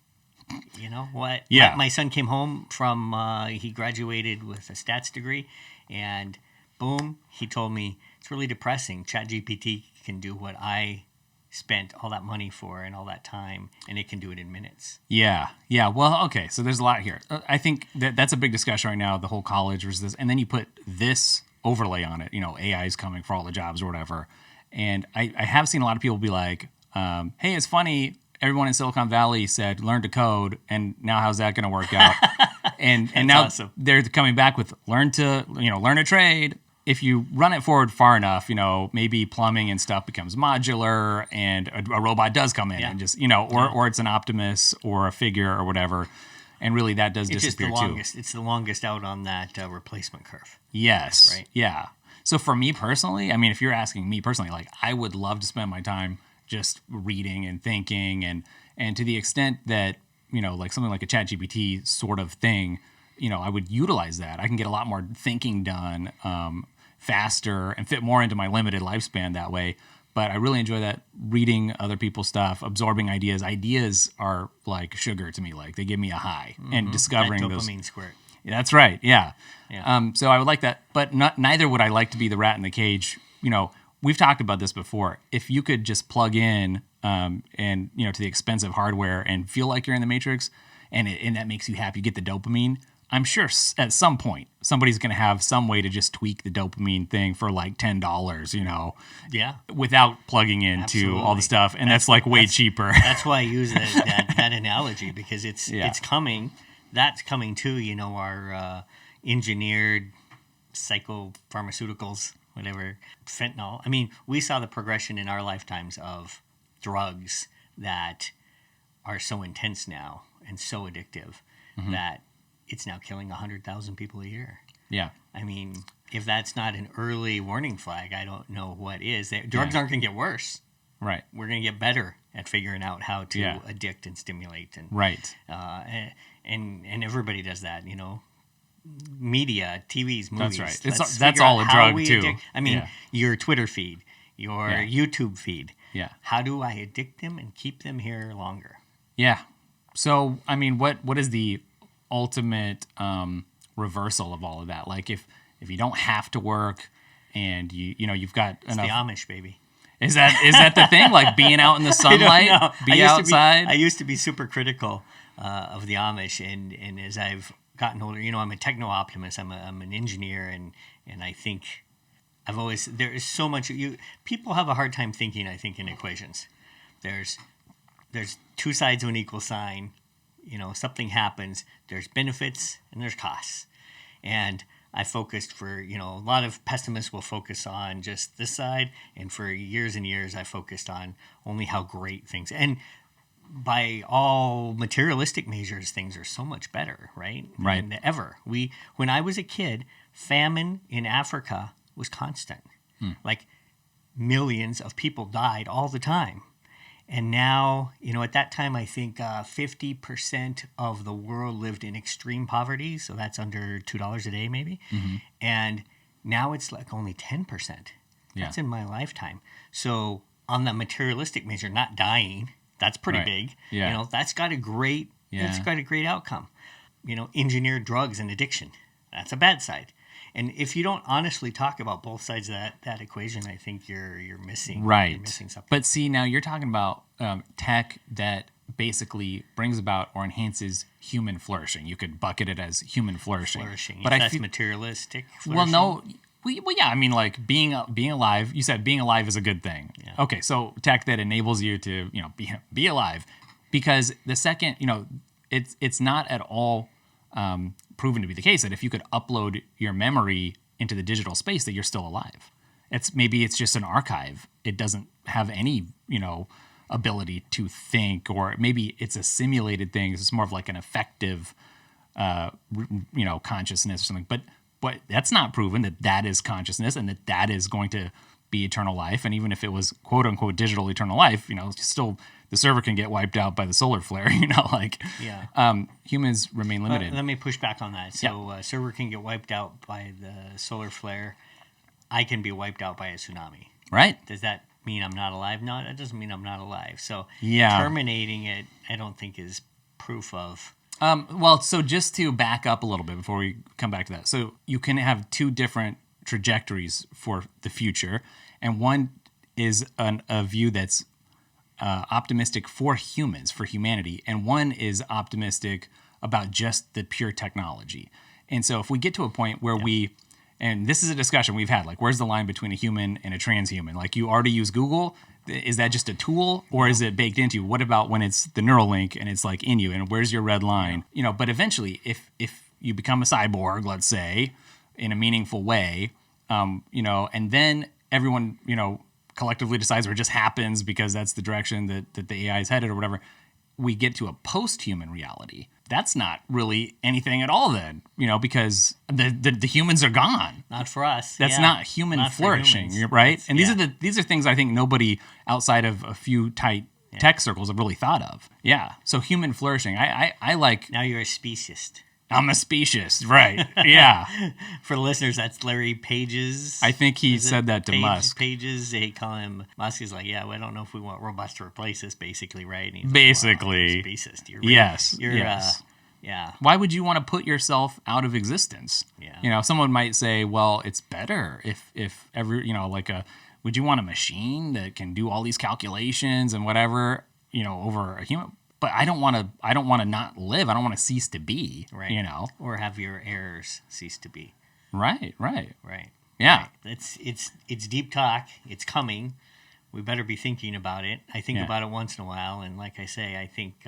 What? Yeah. My son came home from. He graduated with a stats degree, and boom, he told me it's really depressing. ChatGPT can do what I spent all that money for and all that time, and it can do it in minutes. Yeah. Well, okay, so there's a lot here. I think that's a big discussion right now, the whole college versus this, and then you put this overlay on it, AI is coming for all the jobs or whatever, and I have seen a lot of people be like, hey, it's funny, everyone in Silicon Valley said, learn to code, and now how's that going to work out? and now awesome. They're coming back with learn a trade. If you run it forward far enough, maybe plumbing and stuff becomes modular, and a robot does come in and just, or it's an Optimus or a Figure or whatever, and really that does disappear too. It's the longest out on that replacement curve. Yes. Right. Yeah. So for me personally, I mean, if you're asking me personally, like I would love to spend my time just reading and thinking, and to the extent that like something like a ChatGPT sort of thing, I would utilize that. I can get a lot more thinking done faster and fit more into my limited lifespan that way. But I really enjoy that, reading other people's stuff, absorbing ideas. Ideas are like sugar to me; like they give me a high, and discovering that those. Dopamine squirt. That's right. Yeah. Yeah. So I would like that, but neither would I like to be the rat in the cage. We've talked about this before. If you could just plug in, and to the expensive hardware and feel like you're in the Matrix, and that makes you happy, you get the dopamine. I'm sure at some point somebody's going to have some way to just tweak the dopamine thing for like $10, Yeah. without plugging into all the stuff, and that's like way cheaper. That's why I use that analogy, because it's coming. That's coming to our engineered psychopharmaceuticals, whatever, fentanyl. I mean, we saw the progression in our lifetimes of drugs that are so intense now and so addictive that it's now killing 100,000 people a year. Yeah. I mean, if that's not an early warning flag, I don't know what is. Drugs aren't going to get worse. Right. We're going to get better at figuring out how to addict and stimulate. And, right. And everybody does that, Media, TVs, movies. That's right. That's all a drug too. I mean, your Twitter feed, your YouTube feed. Yeah. How do I addict them and keep them here longer? Yeah. So, I mean, what is the ultimate reversal of all of that? Like if you don't have to work and you've got enough. It's the Amish, baby. Is that the thing? Like being out in the sunlight, be outside? I used to be super critical of the Amish, and as I've gotten older, I'm a techno-optimist. I'm an engineer, and I think there is so much. People have a hard time thinking, I think, in equations. There's two sides of an equal sign. Something happens. There's benefits and there's costs, and I focused for, a lot of pessimists will focus on just this side. And for years and years, I focused on only how great things. And by all materialistic measures, things are so much better, right? Right. Than ever. When I was a kid, famine in Africa was constant. Like millions of people died all the time. And now, at that time, I think 50% of the world lived in extreme poverty. So that's under $2 a day, maybe. And now it's like only 10%. That's in my lifetime. So on the materialistic measure, not dying, that's pretty big. Yeah. That's got a great outcome. Engineered drugs and addiction, that's a bad side. And if you don't honestly talk about both sides of that equation, I think you're missing. Right. You're missing something. But see, now you're talking about tech that basically brings about or enhances human flourishing. You could bucket it as human flourishing. But that's materialistic flourishing. Well, no. Well, yeah. I mean, like being alive. You said being alive is a good thing. Yeah. Okay, so tech that enables you to be alive, because the second it's not at all proven to be the case that if you could upload your memory into the digital space that you're still alive. Maybe it's just an archive. It doesn't have any ability to think, or maybe it's a simulated thing. It's more of like an affective consciousness or something. But that's not proven that is consciousness and that is going to be eternal life. And even if it was quote unquote digital eternal life, still the server can get wiped out by the solar flare. Humans remain limited. Let me push back on that. So server can get wiped out by the solar flare. I can be wiped out by a tsunami. Right. Does that mean I'm not alive? No, that doesn't mean I'm not alive. So terminating it, I don't think is proof of. So just to back up a little bit before we come back to that. So you can have two different trajectories for the future, and one is a view that's optimistic for humans, for humanity, and one is optimistic about just the pure technology. And so if we get to a point where we And this is a discussion we've had. Like, where's the line between a human and a transhuman? Like, you already use Google. Is that just a tool, or is it baked into you? What about when it's the neural link and it's like in you? And where's your red line? You know, but eventually, if you become a cyborg, let's say, in a meaningful way, you know, and then everyone, you know, collectively decides, or it just happens because that's the direction that the AI is headed or whatever, we get to a post-human reality. That's not really anything at all then, you know, because the humans are gone. Not for us. That's not human Not for flourishing, humans. right? And Yeah. these are things I think nobody outside of a few tight tech circles have really thought of. Yeah. So human flourishing. I like, Now you're a speciesist. I'm a speciesist, right? Yeah. For the listeners, that's Larry Page's. I think he is it said that to Musk. Pages, they call him. Musk is like, yeah, well, I don't know if we want robots to replace us, basically, right? And he's Basically. like, well, speciesist. You're Yes. You're, yes. yeah. Why would you want to put yourself out of existence? Yeah. You know, someone might say, well, it's better if every, you know, like would you want a machine that can do all these calculations and whatever, you know, over a human? But I don't want to not live. I don't want to cease to be, Right. you know? Or have your errors cease to be. Right. Right. Yeah. Right. It's deep talk. It's coming. We better be thinking about it. I think Yeah. about it once in a while, and like I say, I think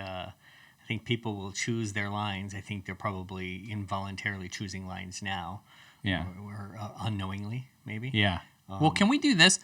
people will choose their lines. I think they're probably involuntarily choosing lines now, Yeah. or unknowingly, maybe. Yeah. Well, can we do this?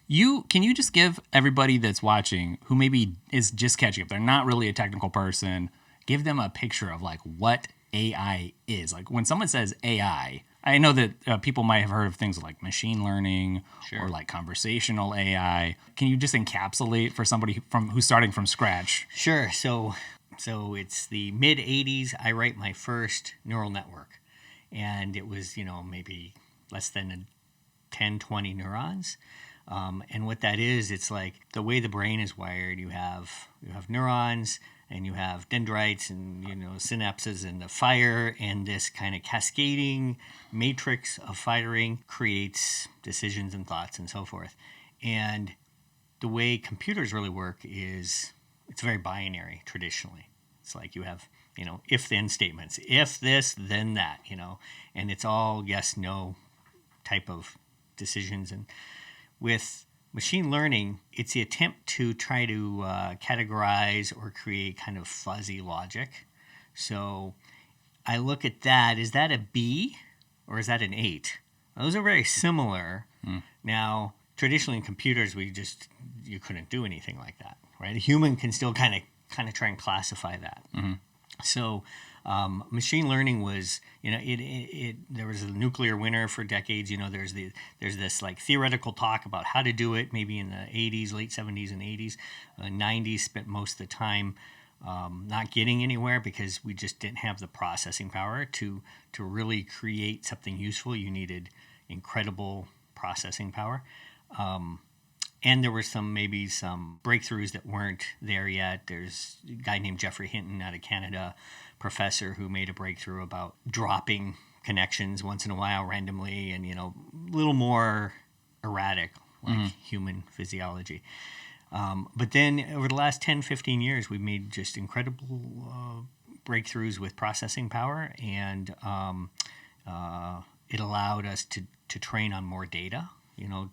Can you just give everybody that's watching who maybe is just catching up, they're not really a technical person, give them a picture of like what AI is. Like when someone says AI, I know that people might have heard of things like machine learning or like conversational AI. Can you just encapsulate for somebody who's starting from scratch? Sure. So it's the mid '80s. I write my first neural network, and it was maybe less than 10, 20 neurons. And what that is, it's like the way the brain is wired. You have neurons, and you have dendrites, and synapses, and the fire, and this kind of cascading matrix of firing creates decisions and thoughts and so forth. And the way computers really work is it's very binary traditionally. It's like you have if-then statements. If this, then that. And it's all yes, no type of decisions. And with machine learning, it's the attempt to try to categorize or create kind of fuzzy logic. So I look at that. Is that a B or is that an 8? Those are very similar. Now, traditionally in computers, you couldn't do anything like that, right? A human can still kind of try and classify that. So machine learning was, there was a nuclear winter for decades. There's this like theoretical talk about how to do it, maybe in the 80s, late 70s and 80s. 90s spent most of the time not getting anywhere because we just didn't have the processing power to really create something useful. You needed incredible processing power. And there were maybe some breakthroughs that weren't there yet. There's a guy named Jeffrey Hinton out of Canada, professor, who made a breakthrough about dropping connections once in a while randomly and, a little more erratic, like human physiology. But then over the last 10, 15 years, we've made just incredible breakthroughs with processing power, and it allowed us to train on more data.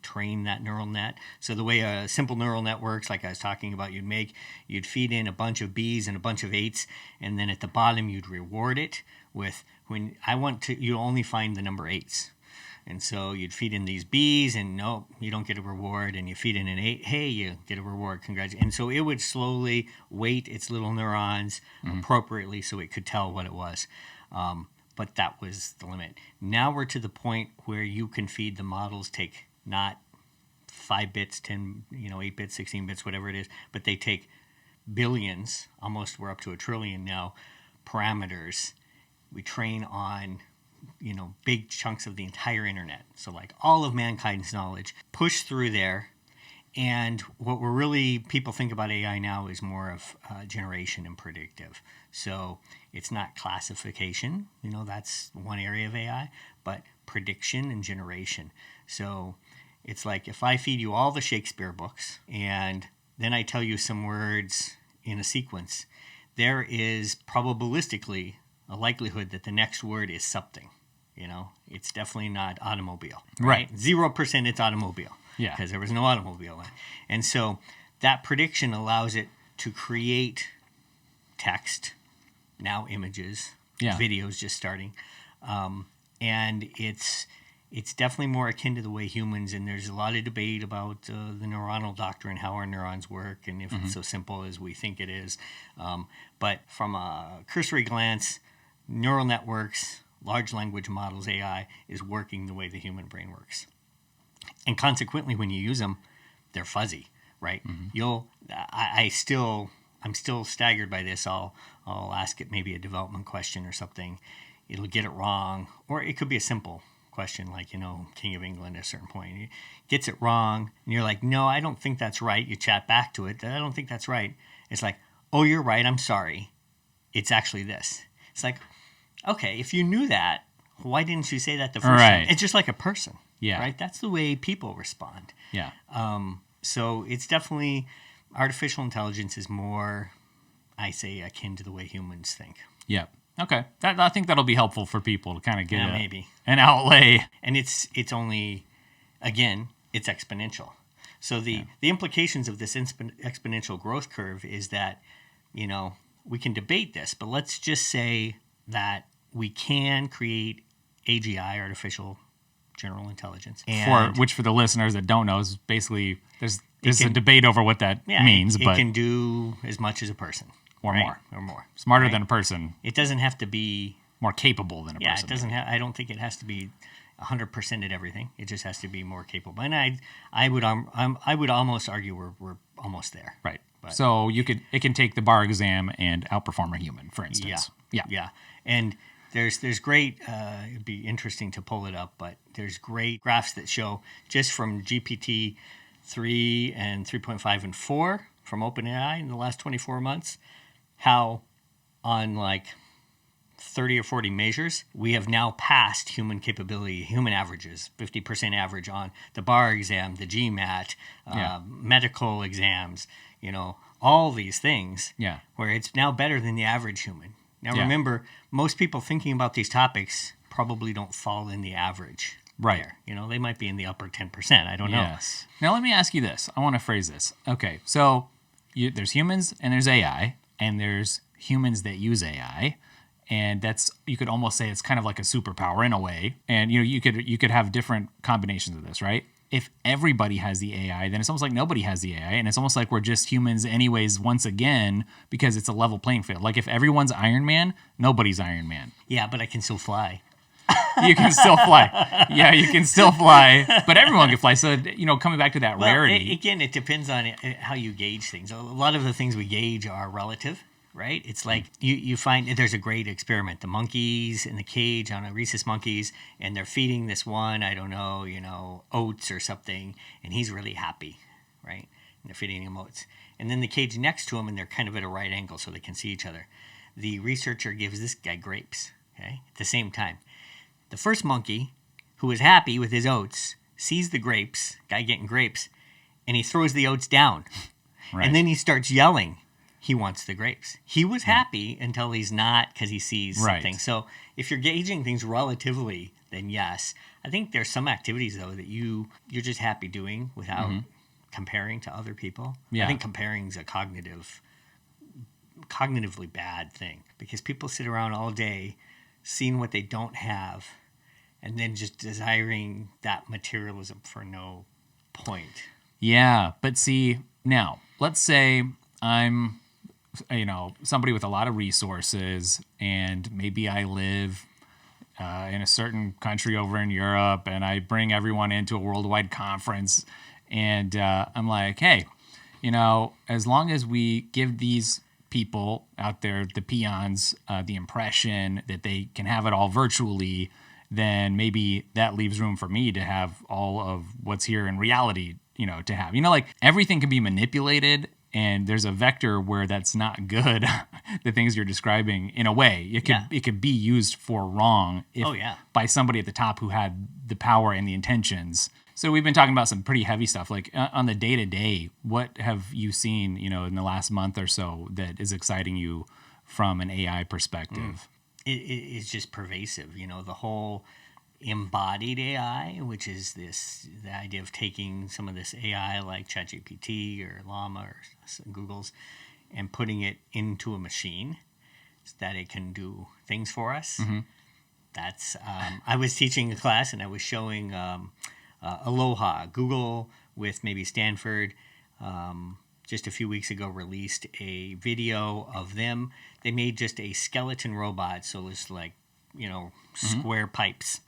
Train that neural net. So the way a simple neural net works, like I was talking about, you'd feed in a bunch of B's and a bunch of 8s, and then at the bottom you'd reward it with, you only find the number 8s. And so you'd feed in these B's, and no, you don't get a reward, and you feed in an 8, hey, you get a reward, congratulations. And so it would slowly weight its little neurons appropriately so it could tell what it was. But that was the limit. Now we're to the point where you can feed the models, take not 5 bits, 10, 8 bits, 16 bits, whatever it is, but they take billions, almost we're up to 1 trillion now, parameters. We train on, big chunks of the entire internet. So like all of mankind's knowledge, push through there. And what people think about AI now is more of generation and predictive. So it's not classification, that's one area of AI, but prediction and generation. So it's like if I feed you all the Shakespeare books and then I tell you some words in a sequence, there is probabilistically a likelihood that the next word is something. It's definitely not automobile. Right. 0% it's automobile. Yeah. Because there was no automobile. And so that prediction allows it to create text, now images, videos just starting. And it's definitely more akin to the way humans, and there's a lot of debate about the neuronal doctrine, how our neurons work, and if it's so simple as we think it is. But from a cursory glance, neural networks, large language models, AI, is working the way the human brain works. And consequently, when you use them, they're fuzzy, right? I'm still staggered by this. I'll ask it maybe a development question or something. It'll get it wrong, or it could be a simple question like, King of England at a certain point. It gets it wrong, and you're like, no, I don't think that's right. You chat back to it, I don't think that's right. It's like, oh, you're right, I'm sorry. It's actually this. It's like, okay, if you knew that, why didn't you say that the first time? It's just like a person, right? That's the way people respond. Yeah. So it's definitely, artificial intelligence is more, I say, akin to the way humans think. Yeah. Okay. I think that'll be helpful for people to kind of get maybe an outlay. And it's only, again, it's exponential. So the implications of this exponential growth curve is that, we can debate this, but let's just say that we can create AGI, artificial general intelligence. Which for the listeners that don't know is basically there's a debate over what that means. It can do as much as a person. Or more. Smarter than a person. It doesn't have to be more capable than a person. Yeah, it doesn't have. I don't think it has to be 100% at everything. It just has to be more capable. And I would almost argue we're almost there. Right. But, so it can take the bar exam and outperform a human, for instance. Yeah. And there's great. It'd be interesting to pull it up, but there's great graphs that show just from GPT 3 and 3.5 and 4 from OpenAI in the last 24 months. How on like 30 or 40 measures, we have now passed human capability, human averages, 50% average on the bar exam, the GMAT, medical exams, all these things, where it's now better than the average human. Now, remember, most people thinking about these topics probably don't fall in the average. Right. There. They might be in the upper 10%. I don't know. Yes. Now, let me ask you this. I want to phrase this. Okay, so there's humans and there's AI, and there's humans that use AI, and you could almost say it's kind of like a superpower in a way. And you could have different combinations of this, right? If everybody has the AI, then it's almost like nobody has the AI, and it's almost like we're just humans anyways once again, because it's a level playing field. Like if everyone's Iron Man, nobody's Iron Man. Yeah, but I can still fly. You can still fly. Yeah, you can still fly, but everyone can fly. So, coming back to that rarity. Again, it depends on how you gauge things. A lot of the things we gauge are relative, right? It's like you find there's a great experiment. The monkeys in the cage on a rhesus monkeys, and they're feeding this one, I don't know, oats or something, and he's really happy, right? And they're feeding him oats. And then the cage next to him, and they're kind of at a right angle so they can see each other. The researcher gives this guy grapes, okay, at the same time. The first monkey, who is happy with his oats, sees the grapes, guy getting grapes, and he throws the oats down. Right. And then he starts yelling. He wants the grapes. He was happy until he's not because he sees something. So if you're gauging things relatively, then yes. I think there's some activities, though, that you're just happy doing without comparing to other people. Yeah. I think comparing is a cognitively bad thing because people sit around all day seeing what they don't have, and then just desiring that materialism for no point. Yeah, but see, now, let's say I'm, somebody with a lot of resources, and maybe I live in a certain country over in Europe, and I bring everyone into a worldwide conference, and I'm like, hey, as long as we give these people out there, the peons, the impression that they can have it all virtually, then maybe that leaves room for me to have all of what's here in reality, to have. Like everything can be manipulated, and there's a vector where that's not good, the things you're describing, in a way. It could be used for wrong by somebody at the top who had the power and the intentions. So we've been talking about some pretty heavy stuff. Like on the day-to-day, what have you seen, in the last month or so that is exciting you from an AI perspective? It's just pervasive. The whole embodied AI, which is the idea of taking some of this AI like ChatGPT or Llama or Google's and putting it into a machine so that it can do things for us. That's I was teaching a class and I was showing Aloha. Google with maybe Stanford just a few weeks ago released a video of them. They made just a skeleton robot, so it's like, square pipes.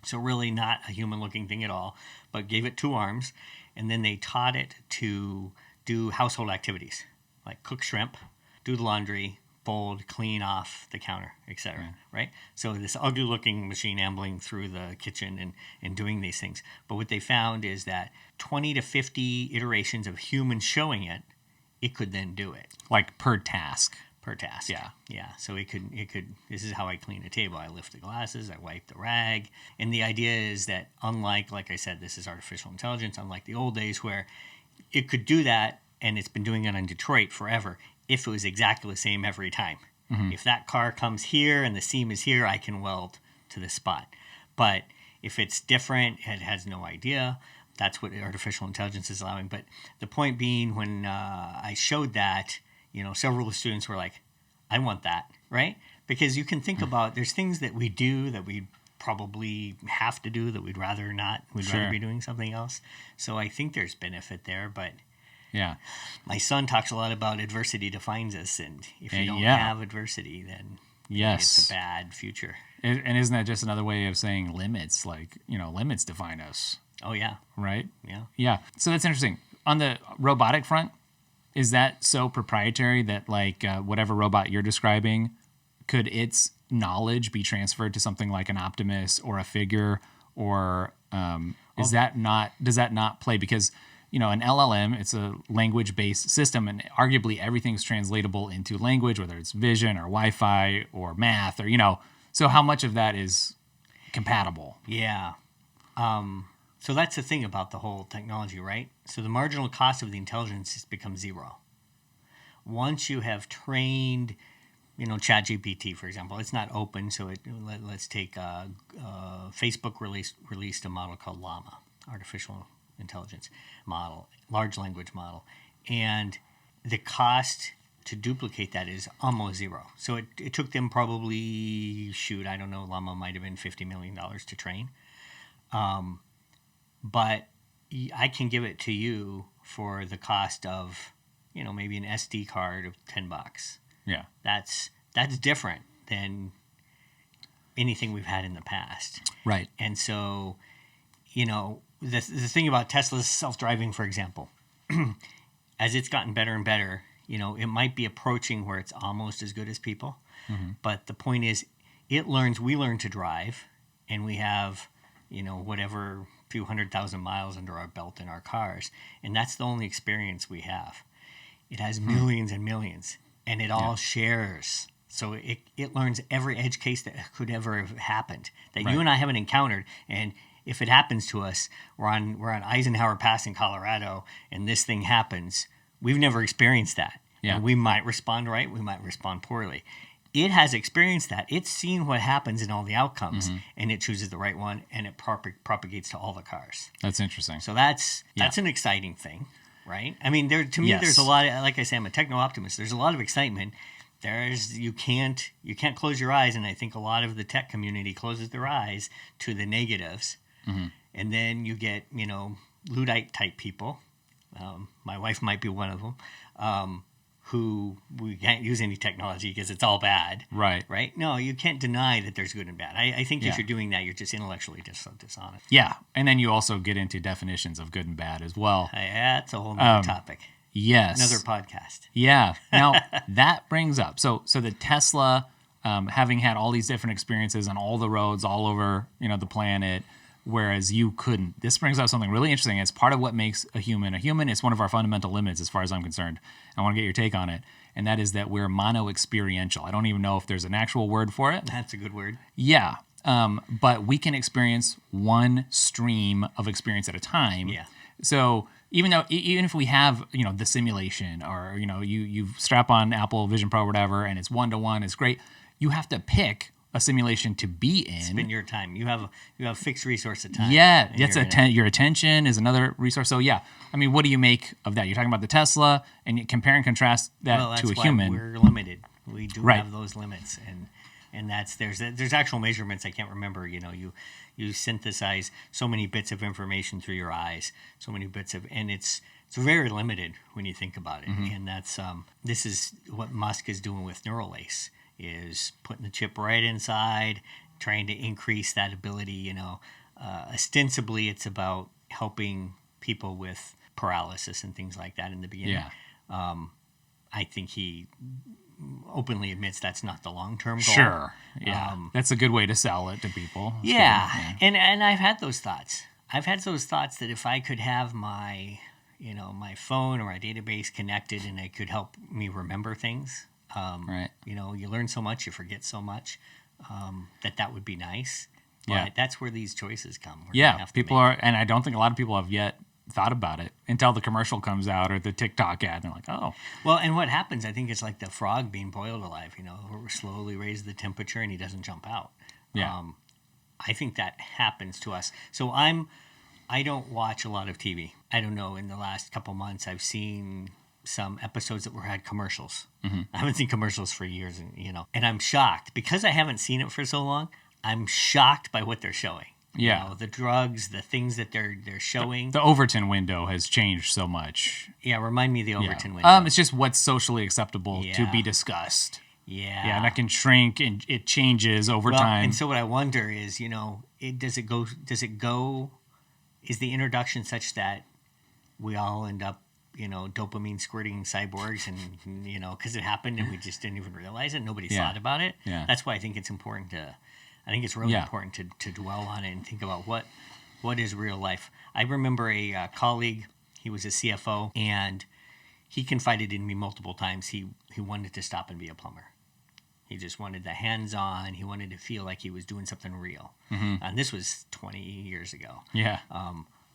So really not a human-looking thing at all, but gave it 2 arms, and then they taught it to do household activities, like cook shrimp, do the laundry, fold, clean off the counter, etc. Right? So this ugly-looking machine ambling through the kitchen and doing these things. But what they found is that 20 to 50 iterations of humans showing it, it could then do it. Like per task. Per task. Yeah. Yeah. So it could, this is how I clean a table. I lift the glasses, I wipe the rag. And the idea is that unlike, like I said, this is artificial intelligence, unlike the old days where it could do that, and it's been doing it in Detroit forever, if it was exactly the same every time. If that car comes here and the seam is here, I can weld to the spot. But if it's different, it has no idea. That's what artificial intelligence is allowing. But the point being, when I showed that, several of the students were like, I want that, right? Because you can think about, there's things that we do that we probably have to do that we'd rather not. We'd rather be doing something else. So I think there's benefit there. But yeah, my son talks a lot about adversity defines us. And if you don't have adversity, then it's a bad future. And isn't that just another way of saying limits? Like, limits define us. Oh, yeah. Right? Yeah. Yeah. So that's interesting. On the robotic front, is that so proprietary that whatever robot you're describing, could its knowledge be transferred to something like an Optimus or a Figure, or does that not play? Because an LLM, it's a language-based system, and arguably everything's translatable into language, whether it's vision or Wi-Fi or math or So how much of that is compatible? Yeah. So that's the thing about the whole technology, right? So the marginal cost of the intelligence has become 0. Once you have trained, ChatGPT, for example, it's not open. So let's take Facebook released a model called Llama, artificial intelligence model, large language model, and the cost to duplicate that is almost 0. So it took them probably, I don't know, Llama might have been $50 million to train. But I can give it to you for the cost of, maybe an SD card of $10. Yeah. That's different than anything we've had in the past. Right. And so, the thing about Tesla's self-driving, for example, as it's gotten better and better, it might be approaching where it's almost as good as people. But the point is, we learn to drive, and we have, whatever few 100,000 miles under our belt in our cars, and that's the only experience we have. It has millions and millions, and it all shares. So it learns every edge case that could ever have happened that you and I haven't encountered. And if it happens to us, we're on Eisenhower Pass in Colorado, and this thing happens. We've never experienced that. Yeah. And we might respond right, we might respond poorly. It has experienced that. It's seen what happens in all the outcomes, and it chooses the right one, and it propagates to all the cars. That's interesting. So that's an exciting thing, right? I mean, there's a lot of, like I say, I'm a techno-optimist. There's a lot of excitement. You can't close your eyes, and I think a lot of the tech community closes their eyes to the negatives. And then you get, Luddite type people. My wife might be one of them. Who we can't use any technology because it's all bad. Right. Right? No, you can't deny that there's good and bad. I think if you're doing that, you're just intellectually dishonest. Yeah. And then you also get into definitions of good and bad as well. That's a whole nother topic. Yes. Another podcast. Yeah. Now, that brings up, so the Tesla, having had all these different experiences on all the roads all over, the planet, whereas you couldn't. This brings up something really interesting. It's part of what makes a human a human. It's one of our fundamental limits as far as I'm concerned. I want to get your take on it, and that is that we're mono-experiential. I don't even know if there's an actual word for it. That's a good word. Yeah, but we can experience one stream of experience at a time. Yeah. So even if we have, the simulation, or, you strap on Apple Vision Pro or whatever, and it's 1-to-1, it's great, you have to pick a simulation to be in. Spend your time. You have fixed resource of time. Yeah, and that's your attention is another resource. So yeah, I mean, what do you make of that? You're talking about the Tesla, and you compare and contrast that that's to a why human. we're limited. We do Right. have those limits, and that's there's actual measurements. I can't remember. You synthesize so many bits of information through your eyes, so many bits of, and it's very limited when you think about it. And that's this is what Musk is doing with Neuralace, is putting the chip right inside, trying to increase that ability. Ostensibly it's about helping people with paralysis and things like that in the beginning. Yeah. I think he openly admits that's not the long-term goal. Sure. Yeah. That's a good way to sell it to people. That's Yeah. good. And I've had those thoughts. I've had those thoughts that if I could have my phone or my database connected and it could help me remember things. Right. You learn so much, you forget so much. That would be nice. But Yeah. that's where these choices come. We're gonna Yeah. have to People make- are, and I don't think a lot of people have yet thought about it until the commercial comes out or the TikTok ad. And they're like, oh, Well, and what happens, I think it's like the frog being boiled alive, we slowly raise the temperature and he doesn't jump out. Yeah. I think that happens to us. So I don't watch a lot of TV. I don't know, in the last couple months I've seen some episodes that had commercials. I haven't seen commercials for years, and I'm shocked because I haven't seen it for so long. I'm shocked by what they're showing. Yeah. The drugs, the things that they're showing. the Overton window has changed so much. Yeah, remind me of the Yeah. Overton window. It's just what's socially acceptable to Yeah. be discussed. Yeah. Yeah, and that can shrink and it changes over time. And so what I wonder is, does it go, is the introduction such that we all end up, dopamine squirting cyborgs and, because it happened and we just didn't even realize it. Nobody Yeah. thought about it. Yeah. That's why I think it's important I think it's really Yeah. important to dwell on it and think about what is real life. I remember a colleague, he was a CFO, and he confided in me multiple times he wanted to stop and be a plumber. He just wanted the hands-on. He wanted to feel like he was doing something real. And this was 20 years ago. Yeah.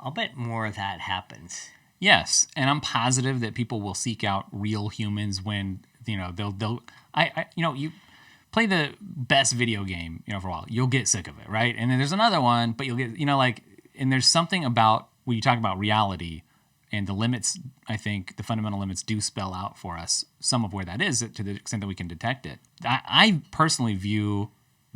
I'll bet more of that happens. Yes, and I'm positive that people will seek out real humans when you play the best video game for a while. You'll get sick of it, right? And then there's another one, but you'll get and there's something about when you talk about reality and the limits. I think the fundamental limits do spell out for us some of where that is to the extent that we can detect it. I personally view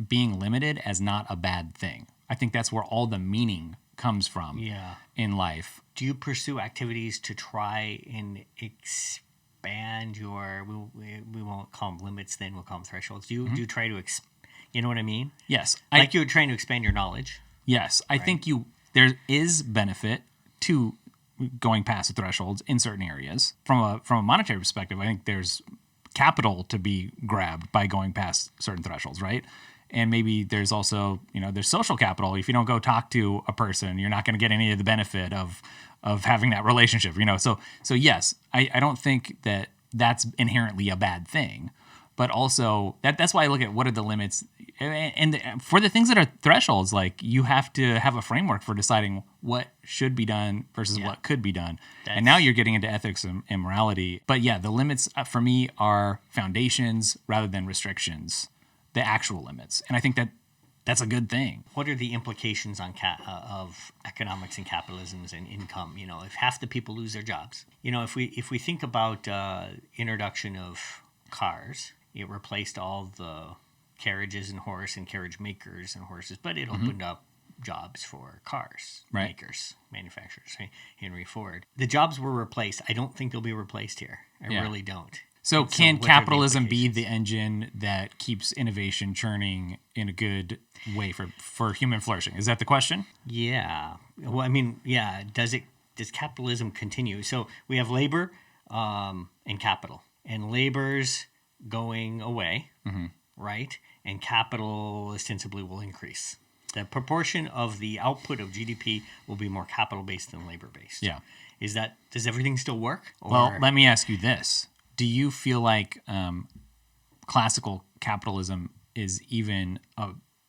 being limited as not a bad thing. I think that's where all the meaning comes from. Yeah. In life. Do you pursue activities to try and expand your? We won't call them limits. Then we'll call them thresholds. Do you try to you know what I mean? Yes. Like you're trying to expand your knowledge. Yes, I think there is benefit to going past the thresholds in certain areas. From a monetary perspective, I think there's capital to be grabbed by going past certain thresholds, right? And maybe there's also, there's social capital. If you don't go talk to a person, you're not going to get any of the benefit of having that relationship, So yes, I don't think that that's inherently a bad thing. But also, that's why I look at what are the limits. And for the things that are thresholds, like you have to have a framework for deciding what should be done versus what could be done. And now you're getting into ethics and morality. But yeah, the limits for me are foundations rather than restrictions, the actual limits. And I think that that's a good thing. What are the implications on of economics and capitalism and income? If half the people lose their jobs, if we think about introduction of cars, it replaced all the carriages and carriage makers and horses, but it opened up jobs for cars makers, manufacturers. Henry Ford. The jobs were replaced. I don't think they'll be replaced here. I really don't. So And can what are the capitalism be implications? the engine that keeps innovation churning in a good way for human flourishing? Is that the question? Yeah. Well, I mean, yeah. Does capitalism continue? So we have labor and capital, and labor's going away, right? And capital ostensibly will increase. The proportion of the output of GDP will be more capital-based than labor-based. Yeah. Does everything still work? Well, let me ask you this. Do you feel like classical capitalism is even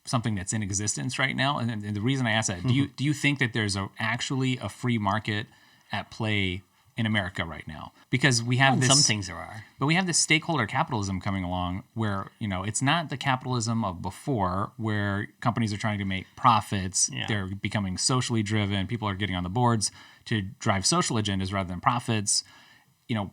something that's in existence right now? And the reason I ask that, do you think that there's actually a free market at play in America right now, because we have Some things there are. but we have this stakeholder capitalism coming along where, it's not the capitalism of before where companies are trying to make profits. Yeah. They're becoming socially driven. People are getting on the boards to drive social agendas rather than profits.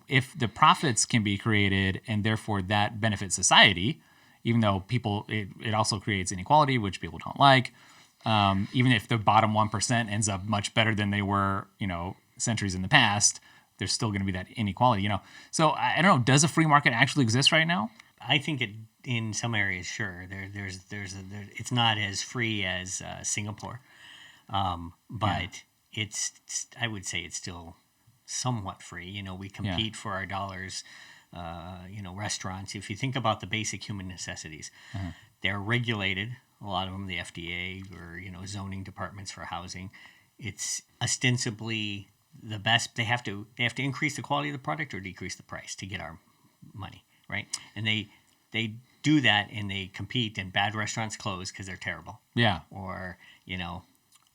If the profits can be created and therefore that benefits society, even though it also creates inequality, which people don't like. Even if the bottom 1% ends up much better than they were, centuries in the past, there's still going to be that inequality, So I don't know. Does a free market actually exist right now? I think it in some areas, sure. It's not as free as Singapore, but I would say it's still somewhat free. We compete for our dollars. Restaurants. If you think about the basic human necessities, they're regulated. A lot of them, the FDA or zoning departments for housing. It's ostensibly the best. They have to increase the quality of the product or decrease the price to get our money, right? And they do that and they compete. And bad restaurants close because they're terrible. Yeah. Or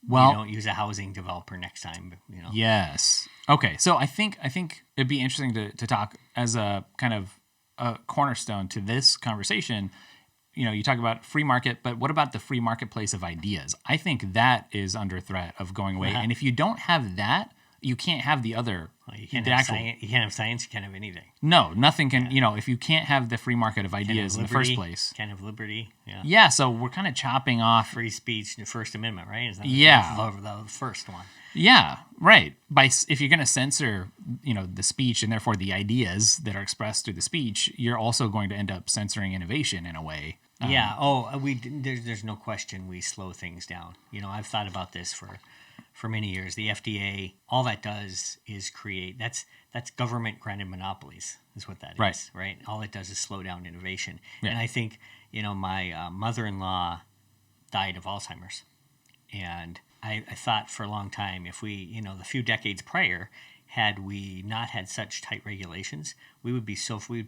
well, you don't use a housing developer next time. Yes. Okay. So I think it'd be interesting to talk as a kind of a cornerstone to this conversation. You talk about free market, but what about the free marketplace of ideas? I think that is under threat of going away. And if you don't have that, you can't have the other. Well, you can't have science. You can't have anything. No, nothing can. If you can't have the free market of ideas in the first place, can't have liberty. Yeah. Yeah. So we're kind of chopping off free speech, the First Amendment, right? Is that the first one? Yeah, right. If you're going to censor, the speech and therefore the ideas that are expressed through the speech, you're also going to end up censoring innovation in a way. Yeah. There's no question we slow things down. I've thought about this for many years. The FDA, all that does is create. That's government granted monopolies. Is what that is. Right. All it does is slow down innovation. Yeah. And I think my mother-in-law died of Alzheimer's, and I thought for a long time, if we, the few decades prior, had we not had such tight regulations, we would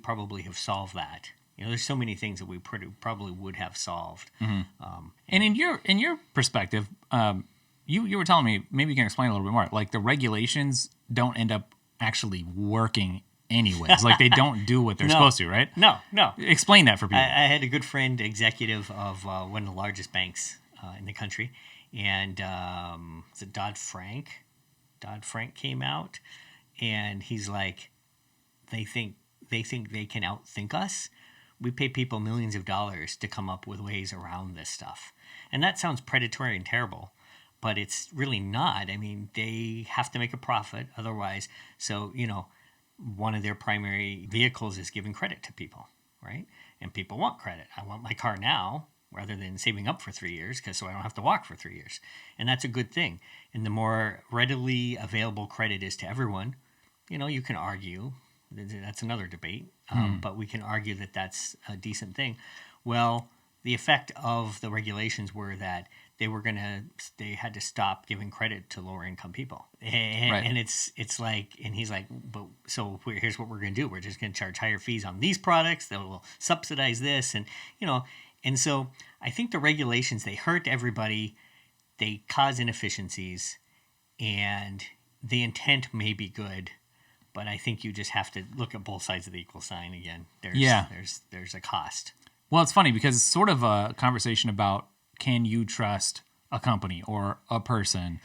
probably have solved that. There's so many things that we probably would have solved. Mm-hmm. And in your perspective, you were telling me, maybe you can explain a little bit more. Like the regulations don't end up actually working anyways. Like they don't do what they're supposed to, right? No. Explain that for people. I had a good friend, executive of one of the largest banks in the country. And the Dodd-Frank came out, and he's like, they think they can outthink us. We pay people millions of dollars to come up with ways around this stuff, and that sounds predatory and terrible, but it's really not. I mean, they have to make a profit otherwise. So one of their primary vehicles is giving credit to people, right? And people want credit. I want my car now, rather than saving up for 3 years, so I don't have to walk for 3 years. And that's a good thing. And the more readily available credit is to everyone, you can argue, that's another debate, but we can argue that that's a decent thing. Well, the effect of the regulations were that they had to stop giving credit to lower income people. And it's like, and he's like, but so here's what we're going to do. We're just going to charge higher fees on these products that will subsidize this. And, and so I think the regulations, they hurt everybody, they cause inefficiencies, and the intent may be good, but I think you just have to look at both sides of the equal sign again. There's a cost. Well, it's funny because it's sort of a conversation about, can you trust a company or a person?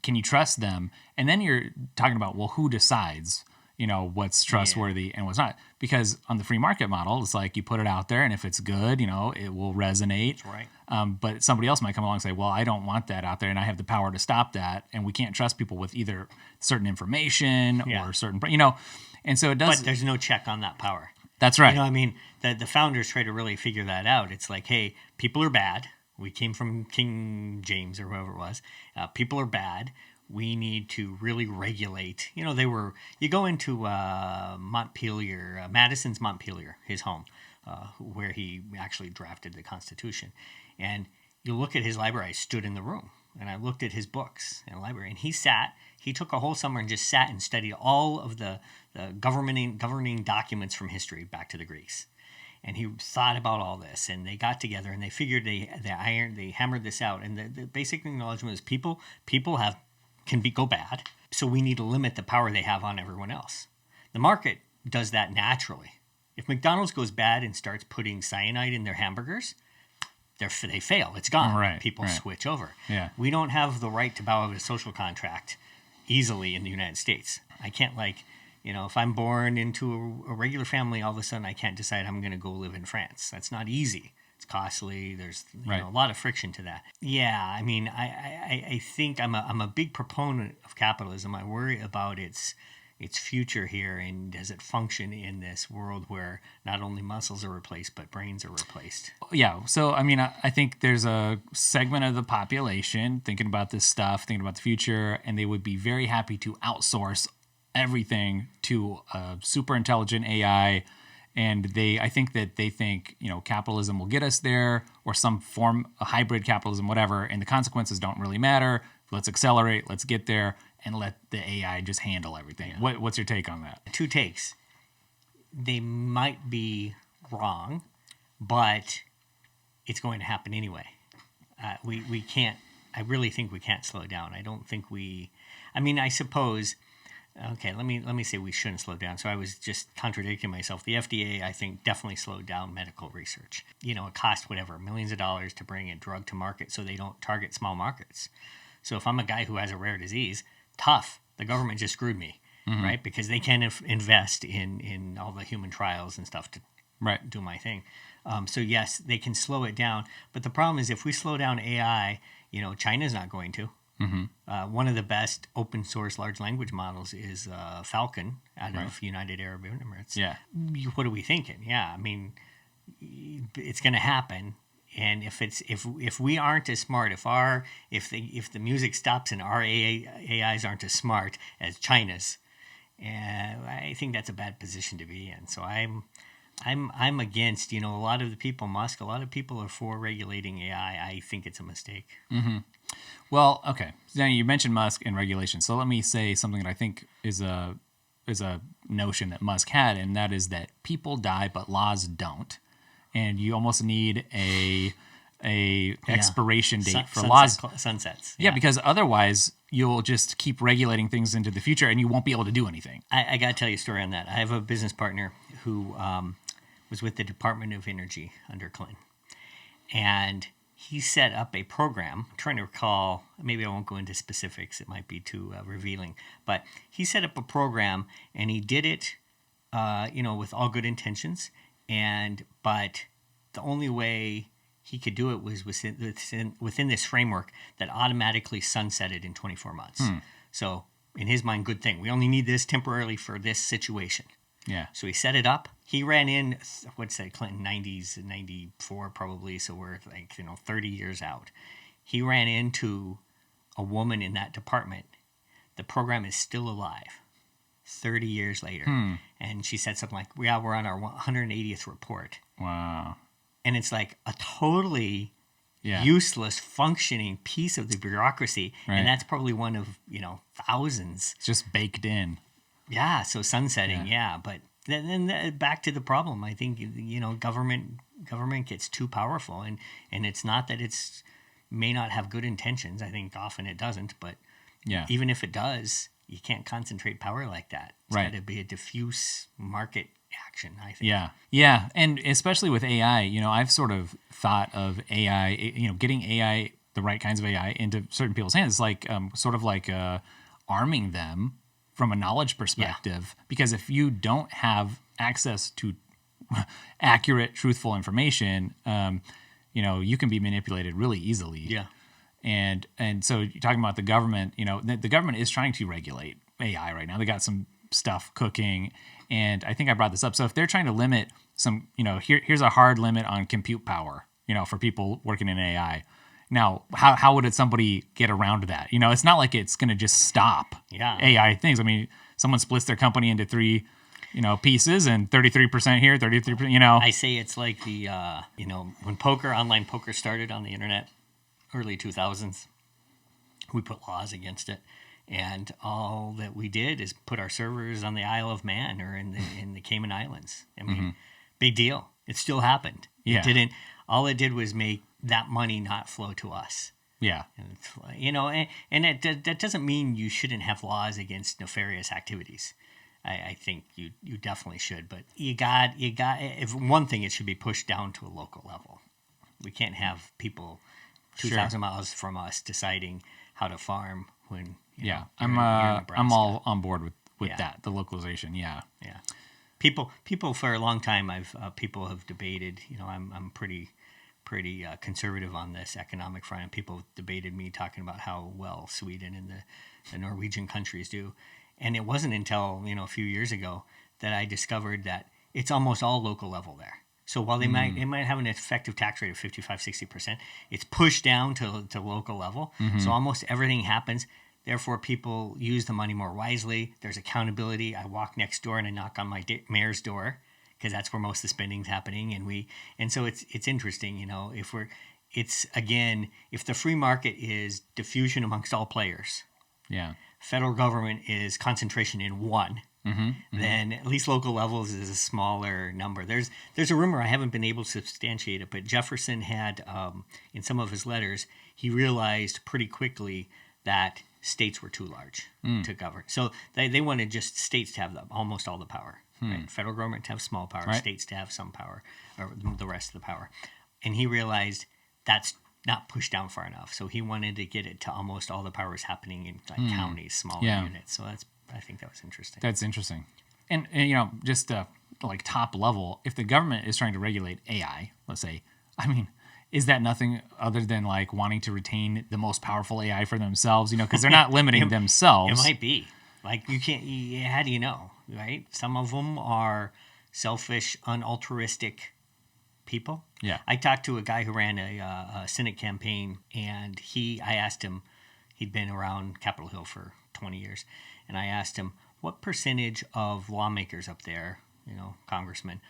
Can you trust them? And then you're talking about, well, who decides what's trustworthy and what's not? Because on the free market model, it's like you put it out there, and if it's good, it will resonate. That's right. But somebody else might come along and say, well, I don't want that out there, and I have the power to stop that. And we can't trust people with either certain information or certain, and so it does. But there's no check on that power. That's right. The founders try to really figure that out. It's like, hey, people are bad. We came from King James or whoever it was. People are bad. We need to really regulate. You go into Montpelier, Madison's Montpelier, his home, where he actually drafted the Constitution. And you look at his library. I stood in the room, and I looked at his books in the library. And he took a whole summer and just sat and studied all of the governing documents from history back to the Greeks. And he thought about all this, and they got together, and they figured they hammered this out. And the basic acknowledgement is people have can go bad. So we need to limit the power they have on everyone else. The market does that naturally. If McDonald's goes bad and starts putting cyanide in their hamburgers, they fail. It's gone. Right, People right. switch over. Yeah. We don't have the right to bow out of a social contract easily in the United States. I can't if I'm born into a regular family, all of a sudden I can't decide I'm going to go live in France. That's not easy. It's costly. There's a lot of friction to that. Yeah, I mean, I think I'm a big proponent of capitalism. I worry about its future here, and does it function in this world where not only muscles are replaced but brains are replaced? Yeah. So, I mean, I think there's a segment of the population thinking about this stuff, thinking about the future, and they would be very happy to outsource everything to a super intelligent AI. And I think they think, capitalism will get us there, or some form of hybrid capitalism, whatever, and the consequences don't really matter. Let's accelerate, let's get there, and let the AI just handle everything. Yeah. What's your take on that? 2 takes. They might be wrong, but it's going to happen anyway. We can't, I really think we can't slow down. I don't think I suppose, okay, let me say we shouldn't slow down. So I was just contradicting myself. The FDA, I think, definitely slowed down medical research. It cost millions of dollars to bring a drug to market so they don't target small markets. So if I'm a guy who has a rare disease, tough. The government just screwed me, right? Because they can't invest in all the human trials and stuff to do my thing. So yes, they can slow it down. But the problem is if we slow down AI, China's not going to. One of the best open source large language models is Falcon out of United Arab Emirates. Yeah. What are we thinking? Yeah, I mean, it's going to happen. And if we aren't as smart, if the music stops and our AIs aren't as smart as China's, I think that's a bad position to be in. So I'm against. A lot of the people, Musk, a lot of people are for regulating AI. I think it's a mistake. Mm-hmm. Well, okay. So now you mentioned Musk and regulation. So let me say something that I think is a notion that Musk had, and that is that people die, but laws don't. And you almost need a expiration date for laws. Sunsets. Yeah, because otherwise you'll just keep regulating things into the future and you won't be able to do anything. I got to tell you a story on that. I have a business partner who was with the Department of Energy under Clinton. And he set up a program. I'm trying to recall, maybe I won't go into specifics. It might be too revealing. But he set up a program and he did it, with all good intentions. But the only way he could do it was within this framework that automatically sunsetted in 24 months. So in his mind, good thing. We only need this temporarily for this situation. Yeah. So he set it up. He ran in, what's that, Clinton, 90s, 94 probably, so we're 30 years out. He ran into a woman in that department. The program is still alive 30 years later. And she said something like, yeah, we're on our 180th report. Wow. And it's like a totally useless functioning piece of the bureaucracy. Right. And that's probably one of, thousands. It's just baked in. Yeah, so sunsetting, but then back to the problem. I think government gets too powerful, and it's not that may not have good intentions. I think often it doesn't, but even if it does, you can't concentrate power like that. It's got to be a diffuse market action, I think. Yeah, and especially with AI, I've sort of thought of AI, getting AI, the right kinds of AI into certain people's hands, like sort of like arming them from a knowledge perspective, because if you don't have access to accurate, truthful information, you can be manipulated really easily. Yeah. And so you're talking about the government, the government is trying to regulate AI right now. They got some stuff cooking, and I think I brought this up. So if they're trying to limit some, here's a hard limit on compute power, for people working in AI. Now, how would somebody get around that? It's not like it's going to just stop AI things. I mean, someone splits their company into 3, pieces, and 33% here, 33%, I say it's like the, when online poker started on the internet, early 2000s, we put laws against it. And all that we did is put our servers on the Isle of Man or in the Cayman Islands. I mean, big deal. It still happened. Yeah. All it did was make that money not flow to us. Yeah. And it's, and that doesn't mean you shouldn't have laws against nefarious activities. I think you definitely should, but you got if one thing, it should be pushed down to a local level. We can't have people 2,000 miles from us deciding how to farm when you're in Nebraska. I'm all on board with Yeah. that, the localization. Yeah. Yeah. People for a long time people have debated, I'm pretty conservative on this economic front, and people have debated me talking about how well Sweden and the Norwegian countries do. And it wasn't until, a few years ago that I discovered that it's almost all local level there. So while they might have an effective tax rate of 55-60%, it's pushed down to local level. So almost everything happens. Therefore, people use the money more wisely. There's accountability. I walk next door and I knock on my mayor's door because that's where most of the spending's happening. And so it's interesting, if the free market is diffusion amongst all players, Yeah. federal government is concentration in one, then at least local levels is a smaller number. There's a rumor, I haven't been able to substantiate it, but Jefferson had, in some of his letters, he realized pretty quickly that states were too large to govern. So they wanted just states to have almost all the power. Right? Federal government to have small power, Right. states to have some power, or the rest of the power. And he realized that's not pushed down far enough. So he wanted to get it to almost all the powers happening in counties, smaller Yeah. units. So I think that was interesting. That's interesting. And just like top level, if the government is trying to regulate AI, let's say, is that nothing other than like wanting to retain the most powerful AI for themselves? Because they're not limiting It themselves. might be. Like, you can't, how do you know, right? Some of them are selfish, unaltruistic people. Yeah. I talked to a guy who ran a Senate campaign, and I asked him, he'd been around Capitol Hill for 20 years, and I asked him, what percentage of lawmakers up there, congressmen,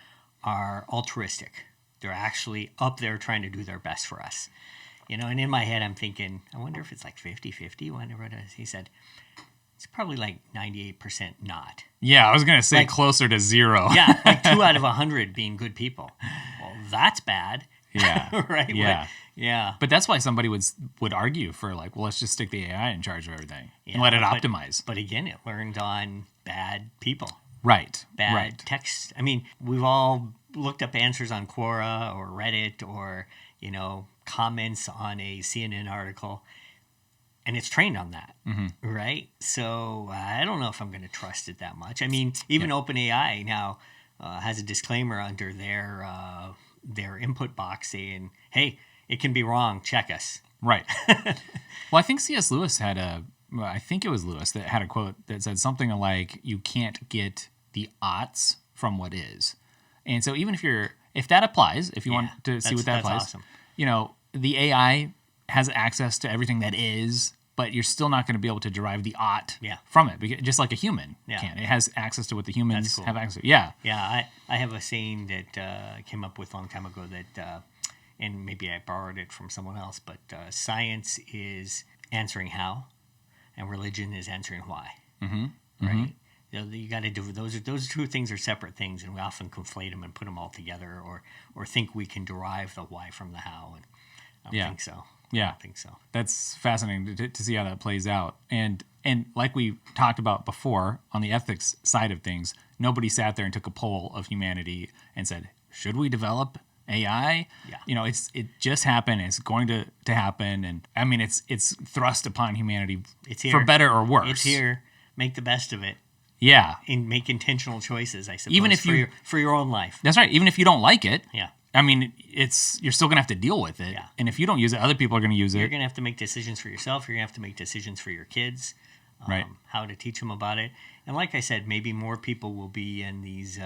are altruistic? They're actually up there trying to do their best for us. And in my head, I'm thinking, I wonder if it's like 50-50, whatever it is. He said, it's probably like 98% not. Yeah, I was going to say closer to zero. Yeah, like 2 out of 100 being good people. Well, that's bad. Yeah. Right? Yeah. Yeah. But that's why somebody would argue for like, well, let's just stick the AI in charge of everything and let it optimize. But again, it learned on bad people. Right. Bad Right. text. We've all looked up answers on Quora or Reddit or, comments on a CNN article. And it's trained on that, right? So I don't know if I'm going to trust it that much. Even OpenAI now has a disclaimer under their input box saying, hey, it can be wrong, check us. Right. Well, I think C.S. Lewis I think it was Lewis that had a quote that said something like, you can't get the oughts from what is. And so even if that applies, if you want to see what that applies, awesome. The AI has access to everything that is, but you're still not going to be able to derive the ought from it, because, just like a human can. It has access to what the humans have access to. Yeah. Yeah, I have a saying that I came up with a long time ago that, and maybe I borrowed it from someone else, but science is answering how, and religion is answering why. Right? You got to do those two things are separate things, and we often conflate them and put them all together, or think we can derive the why from the how. And I don't think so. Yeah, I don't think so. That's fascinating to see how that plays out. And like we talked about before, on the ethics side of things, nobody sat there and took a poll of humanity and said, should we develop AI? Yeah. It just happened. It's going to happen. And it's thrust upon humanity It's here. for better or worse. It's here. Make the best of it. Yeah. And make intentional choices, I suppose, Even if for your own life. That's right. Even if you don't like it. Yeah. You're still going to have to deal with it. Yeah. And if you don't use it, other people are going to use You're it. going to have to make decisions for yourself. You're going to have to make decisions for your kids. Right. How to teach them about it. And like I said, maybe more people will be in these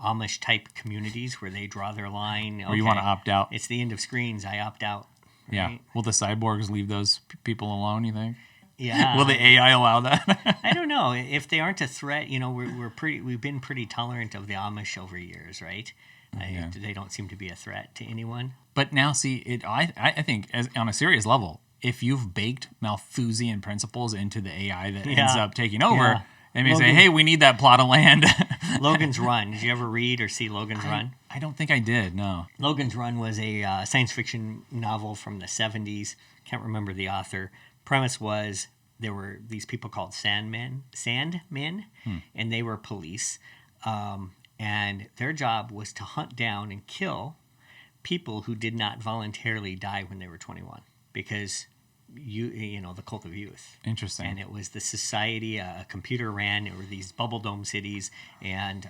Amish-type communities where they draw their line. Or you want to opt out. It's the end of screens. I opt out. Right? Yeah. Will the cyborgs leave those people alone, you think? Yeah. Will the AI allow that? I don't know. If they aren't a threat, we've been pretty tolerant of the Amish over years, right? They don't seem to be a threat to anyone. But now, see, I think on a serious level, if you've baked Malthusian principles into the AI that ends up taking over, they may say, hey, we need that plot of land. Logan's Run. Did you ever read or see Logan's Run? I don't think I did, no. Logan's Run was a science fiction novel from the 70s. can't remember the author. Premise was there were these people called sandmen, and they were police. And their job was to hunt down and kill people who did not voluntarily die when they were 21, because the cult of youth. Interesting. And it was the society a computer ran. It were these bubble dome cities, and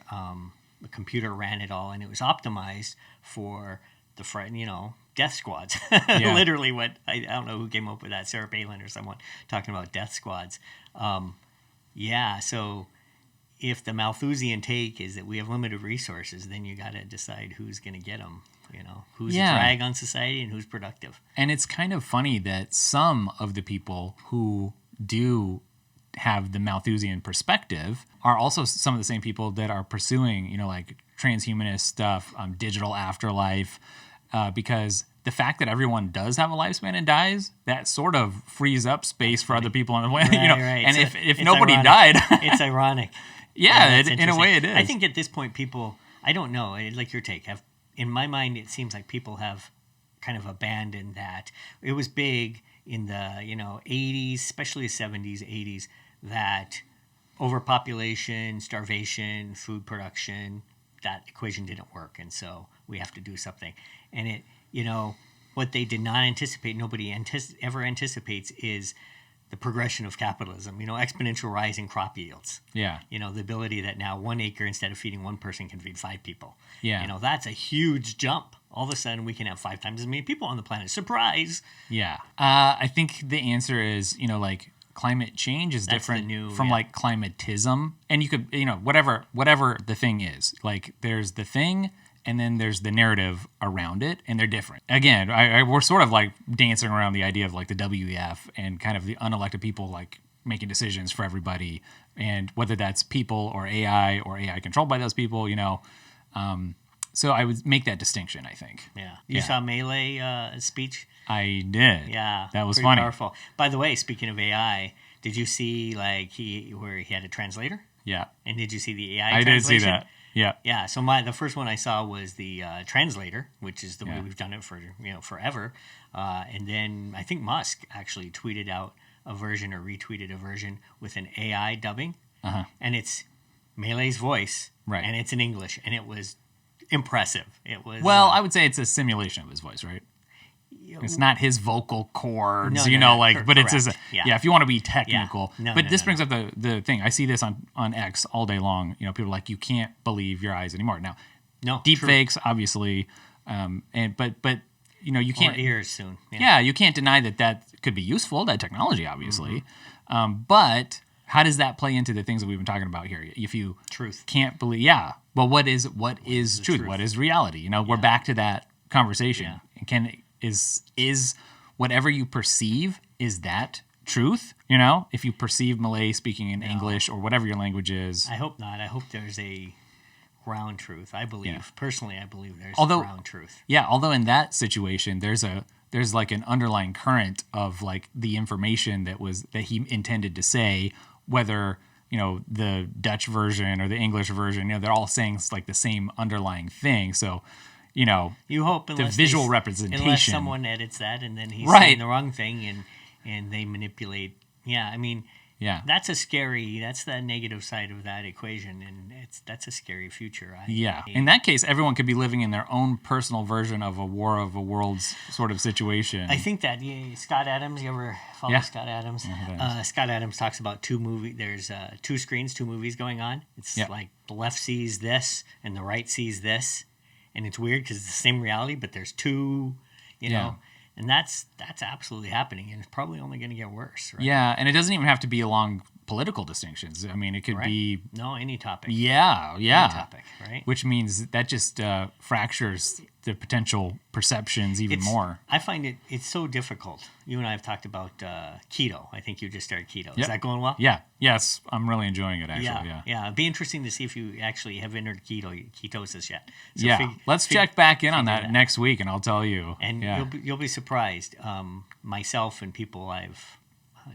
the computer ran it all, and it was optimized for the death squads. Yeah. Literally, what I don't know who came up with that, Sarah Palin or someone talking about death squads. So if the Malthusian take is that we have limited resources, then you got to decide who's going to get them. Who's a drag on society and who's productive. And it's kind of funny that some of the people who do have the Malthusian perspective are also some of the same people that are pursuing, like transhumanist stuff, digital afterlife, because the fact that everyone does have a lifespan and dies, that sort of frees up space for other people on the planet. Right. And if it's nobody ironic. died, it's ironic. Yeah, in a way it is. I think at this point, people, I don't know, like your take, in my mind, it seems like people have kind of abandoned that. It was big in the 80s, especially the 70s, 80s, that overpopulation, starvation, food production, that equation didn't work, and so we have to do something. And it, what they did not anticipate, nobody ever anticipates, is the progression of capitalism, exponential rise in crop yields. Yeah. The ability that now 1 acre, instead of feeding one person, can feed 5 people. Yeah. That's a huge jump. All of a sudden, we can have 5 times as many people on the planet. Surprise! Yeah. I think the answer is, climate change is That's different from like climatism. And you could, whatever the thing is, like there's the thing and then there's the narrative around it, and they're different. Again, we're sort of like dancing around the idea of like the WEF and kind of the unelected people like making decisions for everybody, and whether that's people or AI controlled by those people, so I would make that distinction, I think. Yeah. You saw Melee speech? I did. Yeah. That was pretty funny. Powerful. By the way, speaking of AI, did you see where he had a translator? Yeah. And did you see the AI I translation? did see that. Yeah. Yeah. So the first one I saw was the translator, which is the way we've done it for forever. And then I think Musk actually tweeted out a version or retweeted a version with an AI dubbing, and it's Melee's voice, right? And it's in English, and it was impressive. It was I would say it's a simulation of his voice, right? It's not his vocal cords, but correct. it's his. Yeah. If you want to be technical, Yeah. But this brings up the thing. I see this on X all day long. People are like, you can't believe your eyes anymore. Now, deep fakes, obviously, but you can't. Or ears soon. Yeah, you can't deny that could be useful. That technology, obviously, but how does that play into the things that we've been talking about here? If you can't believe, but what is truth? What is reality? We're back to that conversation. And is whatever you perceive, is that truth? If you perceive Malay speaking in English or whatever your language is. I hope not. I hope there's a ground truth. I believe personally, there's ground truth. Yeah, although in that situation, there's like an underlying current of like the information that he intended to say, whether the Dutch version or the English version, they're all saying like the same underlying thing. So. You hope the visual representation. Unless someone edits that and then he's saying the wrong thing and they manipulate. Yeah, that's that's the negative side of that equation, and that's a scary future. In that case, everyone could be living in their own personal version of a War of the Worlds sort of situation. I think that Scott Adams. You ever follow Scott Adams? Scott Adams talks about there's 2 screens, 2 movies going on. It's like the left sees this and the right sees this. And it's weird because it's the same reality, but there's 2, know, and that's absolutely happening, and it's probably only going to get worse. Right? Yeah, and it doesn't even have to be along political distinctions. I mean, it could be any topic. Yeah, any topic, right? Which means that just fractures the potential perceptions even more. I find it's so difficult. You and I have talked about keto. I think you just started keto. Is that going well? Yeah. Yes, I'm really enjoying it, actually. Yeah. It'd be interesting to see if you actually have entered ketosis yet. So let's check back in on that next week, and I'll tell you. And you'll be surprised. Myself and people I've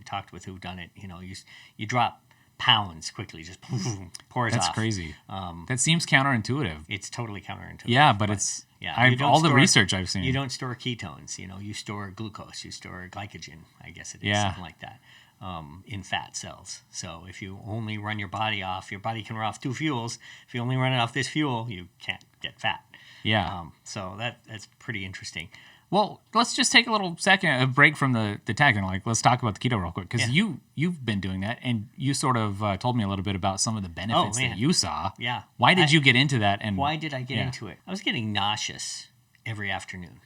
talked with who've done it, you drop pounds quickly, just pours off. That's crazy. That seems counterintuitive. It's totally counterintuitive. Yeah, but it's all the research I've seen. You don't store ketones. You store glucose. You store glycogen. I guess it is something like that in fat cells. So if you only run your body can run off two fuels. If you only run it off this fuel, you can't get fat. Yeah. So that's pretty interesting. Well, let's just take a break from the tech and let's talk about the keto real quick because you've been doing that and you sort of told me a little bit about some of the benefits that you saw. Yeah. Why did you get into that? And why did I get into it? I was getting nauseous every afternoon,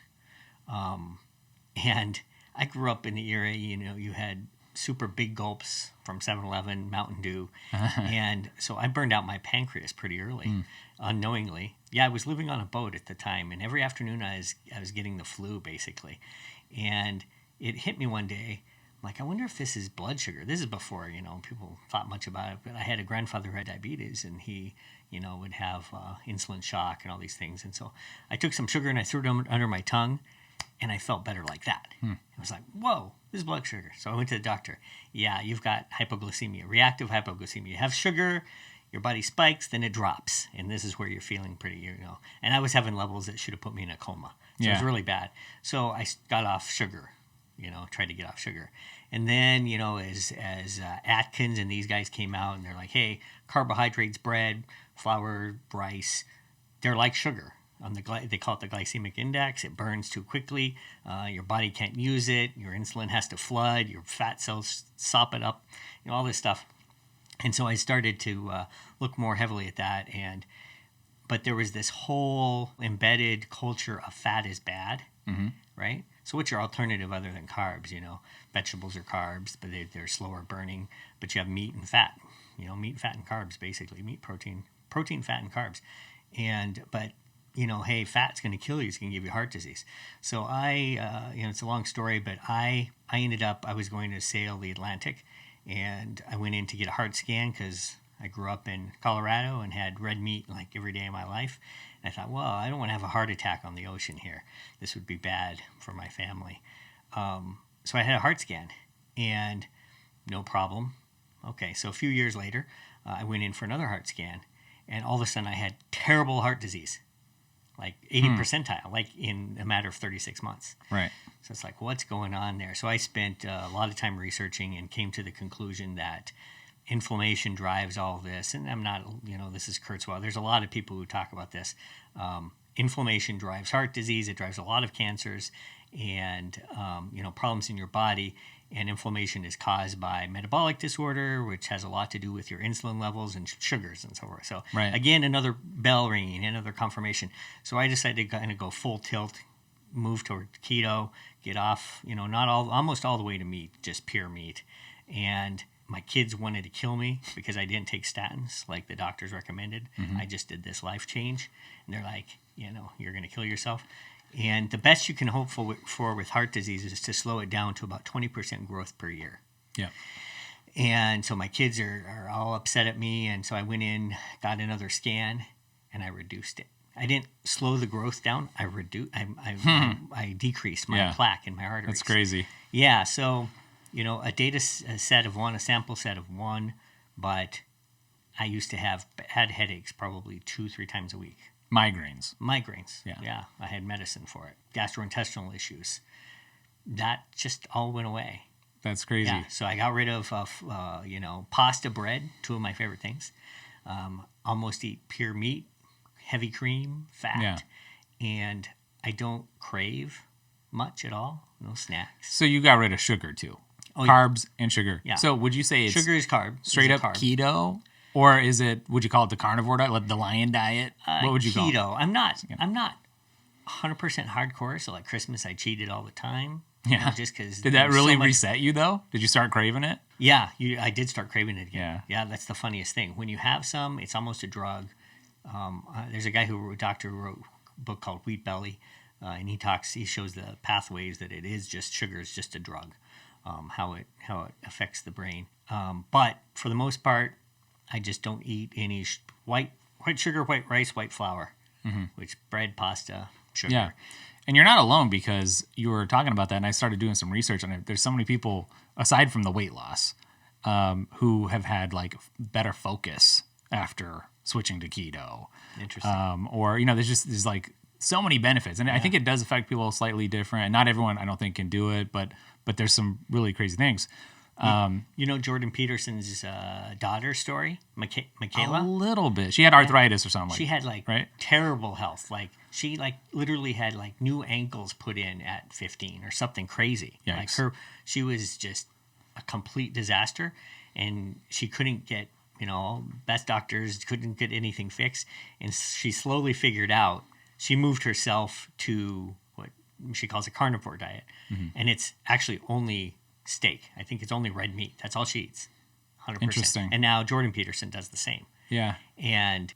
and I grew up in the era. You had super big gulps from 7-Eleven, Mountain Dew, and so I burned out my pancreas pretty early, unknowingly. Yeah, I was living on a boat at the time, and every afternoon I was getting the flu, basically. And it hit me one day, I'm like, I wonder if this is blood sugar. This is before, people thought much about it, but I had a grandfather who had diabetes, and he, would have insulin shock and all these things. And so I took some sugar and I threw it under my tongue, and I felt better like that. I was like, whoa, this is blood sugar. So I went to the doctor. Yeah, you've got hypoglycemia, reactive hypoglycemia. You have sugar, your body spikes, then it drops. And this is where you're feeling pretty, And I was having levels that should have put me in a coma. So it was really bad. So I got off sugar, tried to get off sugar. And then, as Atkins and these guys came out and they're like, hey, carbohydrates, bread, flour, rice, they're like sugar. They call it the glycemic index. It burns too quickly. Your body can't use it. Your insulin has to flood. Your fat cells sop it up. All this stuff. And so I started to look more heavily at that. But there was this whole embedded culture of fat is bad, right? So what's your alternative other than carbs? Vegetables are carbs, but they're slower burning. But you have meat and fat. Meat, fat, and carbs, basically. Meat, protein, fat, and carbs. But hey, fat's going to kill you. It's going to give you heart disease. So it's a long story, but I ended up, I was going to sail the Atlantic, and I went in to get a heart scan because I grew up in Colorado and had red meat like every day of my life. And I thought, well, I don't want to have a heart attack on the ocean here. This would be bad for my family. So I had a heart scan, and no problem. Okay, so a few years later, I went in for another heart scan, and all of a sudden I had terrible heart disease. Like 80 percentile, like in a matter of 36 months. Right. So it's like, what's going on there? So I spent a lot of time researching and came to the conclusion that inflammation drives all this. And I'm not, this is Kurzweil. There's a lot of people who talk about this. Inflammation drives heart disease. It drives a lot of cancers and, problems in your body. And inflammation is caused by metabolic disorder, which has a lot to do with your insulin levels and sugars and so forth. So again, another bell ringing, another confirmation. So I decided to kind of go full tilt, move toward keto, get off, almost all the way to meat, just pure meat. And my kids wanted to kill me because I didn't take statins like the doctors recommended. I just did this life change. And they're like, you're going to kill yourself. And the best you can hope for with heart disease is to slow it down to about 20% growth per year. Yeah. And so my kids are all upset at me. And so I went in, got another scan, and I reduced it. I didn't slow the growth down. I decreased my plaque in my arteries. That's crazy. Yeah. So, a sample set of one, but I used to had headaches probably 2-3 times a week. Migraines. Yeah. I had medicine for it. Gastrointestinal issues. That just all went away. That's crazy. Yeah. So I got rid of, pasta bread, two of my favorite things. Almost eat pure meat, heavy cream, fat. And I don't crave much at all. No snacks. So you got rid of sugar too. Oh, carbs and sugar. Yeah. So would you say it's sugar is carb? Straight up keto? Or would you call it the carnivore diet, like the lion diet? What would you call it? Keto. I'm not 100% hardcore. So like Christmas, I cheated all the time. Yeah. Just because. Did that really reset you though? Did you start craving it? Yeah. I did start craving it again. Yeah. Yeah. That's the funniest thing. When you have some, it's almost a drug. There's a guy who wrote a book called Wheat Belly. And he shows the pathways that it is just sugar is just a drug, how it affects the brain. But for the most part, I just don't eat any white sugar, white rice, white flour, which bread, pasta, sugar. Yeah. And you're not alone because you were talking about that, and I started doing some research on it. There's so many people, aside from the weight loss, who have had like better focus after switching to keto. Interesting. Or, there's like so many benefits. And I think it does affect people slightly different. And not everyone, I don't think, can do it, but there's some really crazy things. Jordan Peterson's daughter's story, Michaela? A little bit. She had arthritis or something. She had right? terrible health. Like she literally had like new ankles put in at 15 or something crazy. Yikes. Like she was just a complete disaster, and she couldn't get, best doctors couldn't get anything fixed. And she slowly figured out, she moved herself to what she calls a carnivore diet. Mm-hmm. And it's actually only steak. I think it's only red meat. That's all she eats. 100%. Interesting. And now Jordan Peterson does the same. Yeah. And,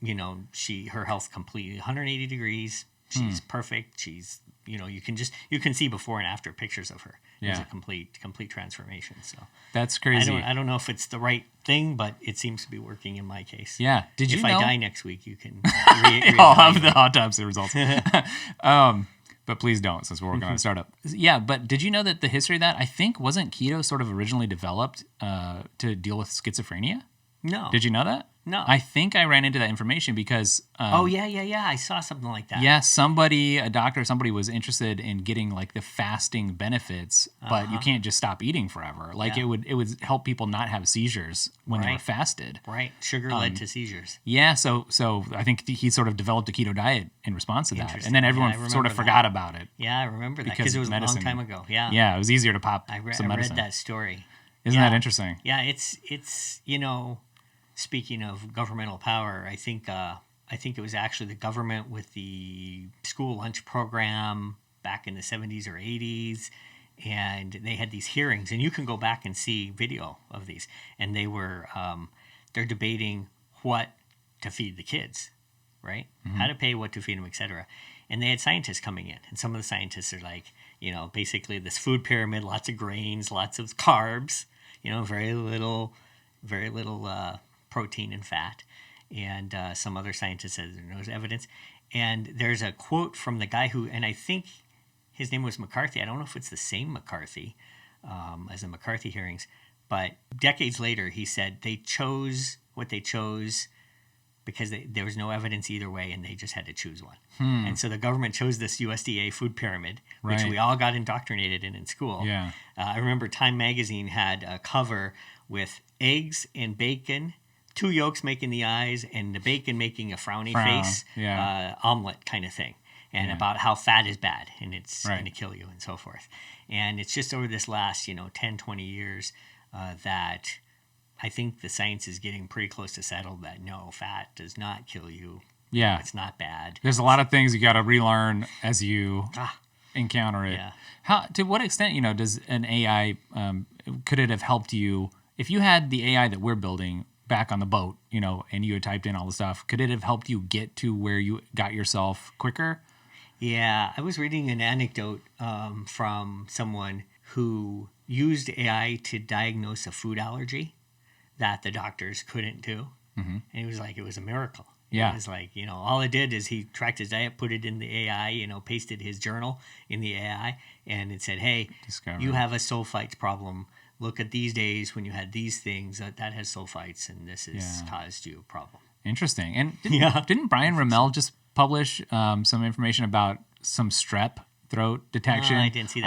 her health completely 180 degrees. She's perfect. She's, you can see before and after pictures of her. It was a complete transformation. So that's crazy. I don't know if it's the right thing, but it seems to be working in my case. Yeah. If I die next week, you can I'll have the autopsy results. But please don't, since we're working on a startup. Yeah, but did you know that the history of that, I think, wasn't keto sort of originally developed to deal with schizophrenia? No. Did you know that? No. I think I ran into that information because... yeah. I saw something like that. Yeah, a doctor, somebody was interested in getting like the fasting benefits, but you can't just stop eating forever. Like it would help people not have seizures when they were fasted. Right. Sugar led to seizures. Yeah, so I think he sort of developed a keto diet in response to that. And then everyone sort of forgot about it. Yeah, I remember that because it was medicine. A long time ago. Yeah. Yeah, it was easier to pop some medicine. I read that story. Isn't that interesting? Yeah, it's speaking of governmental power, I think it was actually the government with the school lunch program back in the 70s or 80s, and they had these hearings, and you can go back and see video of these, and they're debating what to feed the kids, right? Mm-hmm. How to pay, what to feed them, etc. And they had scientists coming in, and some of the scientists are like, basically this food pyramid, lots of grains, lots of carbs, very little protein and fat. And some other scientists said there's no evidence. And there's a quote from the guy who, and I think his name was McCarthy. I don't know if it's the same McCarthy as the McCarthy hearings, but decades later he said they chose what they chose because there was no evidence either way, and they just had to choose one. And so the government chose this USDA food pyramid, which we all got indoctrinated in school. Yeah. I remember Time magazine had a cover with eggs and bacon, 2 yolks making the eyes, and the bacon making a frowny face, omelet kind of thing, and about how fat is bad and it's going to kill you and so forth. And it's just over this last, 10, 20 years that I think the science is getting pretty close to settled that no, fat does not kill you. Yeah. It's not bad. There's a lot of things you got to relearn as you encounter it. Yeah. To what extent, does an AI, could it have helped you, if you had the AI that we're building back on the boat, and you had typed in all the stuff, could it have helped you get to where you got yourself quicker? Yeah. I was reading an anecdote from someone who used AI to diagnose a food allergy that the doctors couldn't do. Mm-hmm. And he was like, it was a miracle. Yeah. It was like, all it did is he tracked his diet, put it in the AI, pasted his journal in the AI, and it said, hey, you have a sulfites problem. Look at these days when you had these things, that has sulfites, and this has caused you a problem. Interesting. And didn't Brian Ramel just publish some information about some strep throat detection? I didn't see that.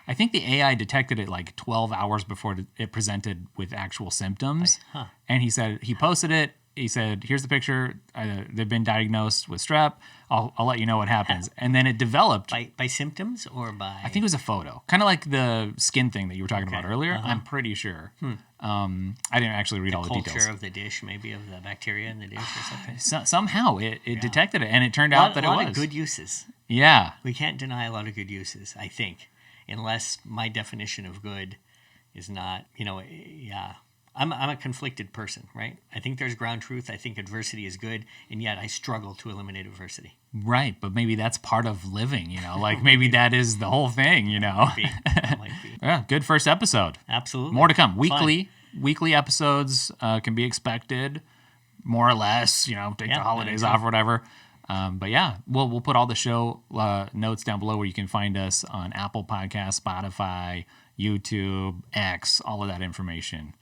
I think the AI detected it like 12 hours before it presented with actual symptoms. And he posted it. He said, here's the picture. They've been diagnosed with strep. I'll let you know what happens. And then it developed. By symptoms or by? I think it was a photo. Kind of like the skin thing that you were talking about earlier. I'm pretty sure. I didn't actually read all the details. Culture of the dish, maybe, of the bacteria in the dish or something. Somehow it detected it, and it turned out that it was. A lot of good uses. Yeah. We can't deny a lot of good uses, I think. Unless my definition of good is not, I'm a conflicted person, right? I think there's ground truth. I think adversity is good, and yet I struggle to eliminate adversity. Right, but maybe that's part of living, like maybe that is the whole thing, Might be. Yeah, good first episode. Absolutely. More to come. Weekly episodes can be expected, more or less, take the holidays off or whatever. But yeah, we'll put all the show notes down below where you can find us on Apple Podcasts, Spotify, YouTube, X, all of that information.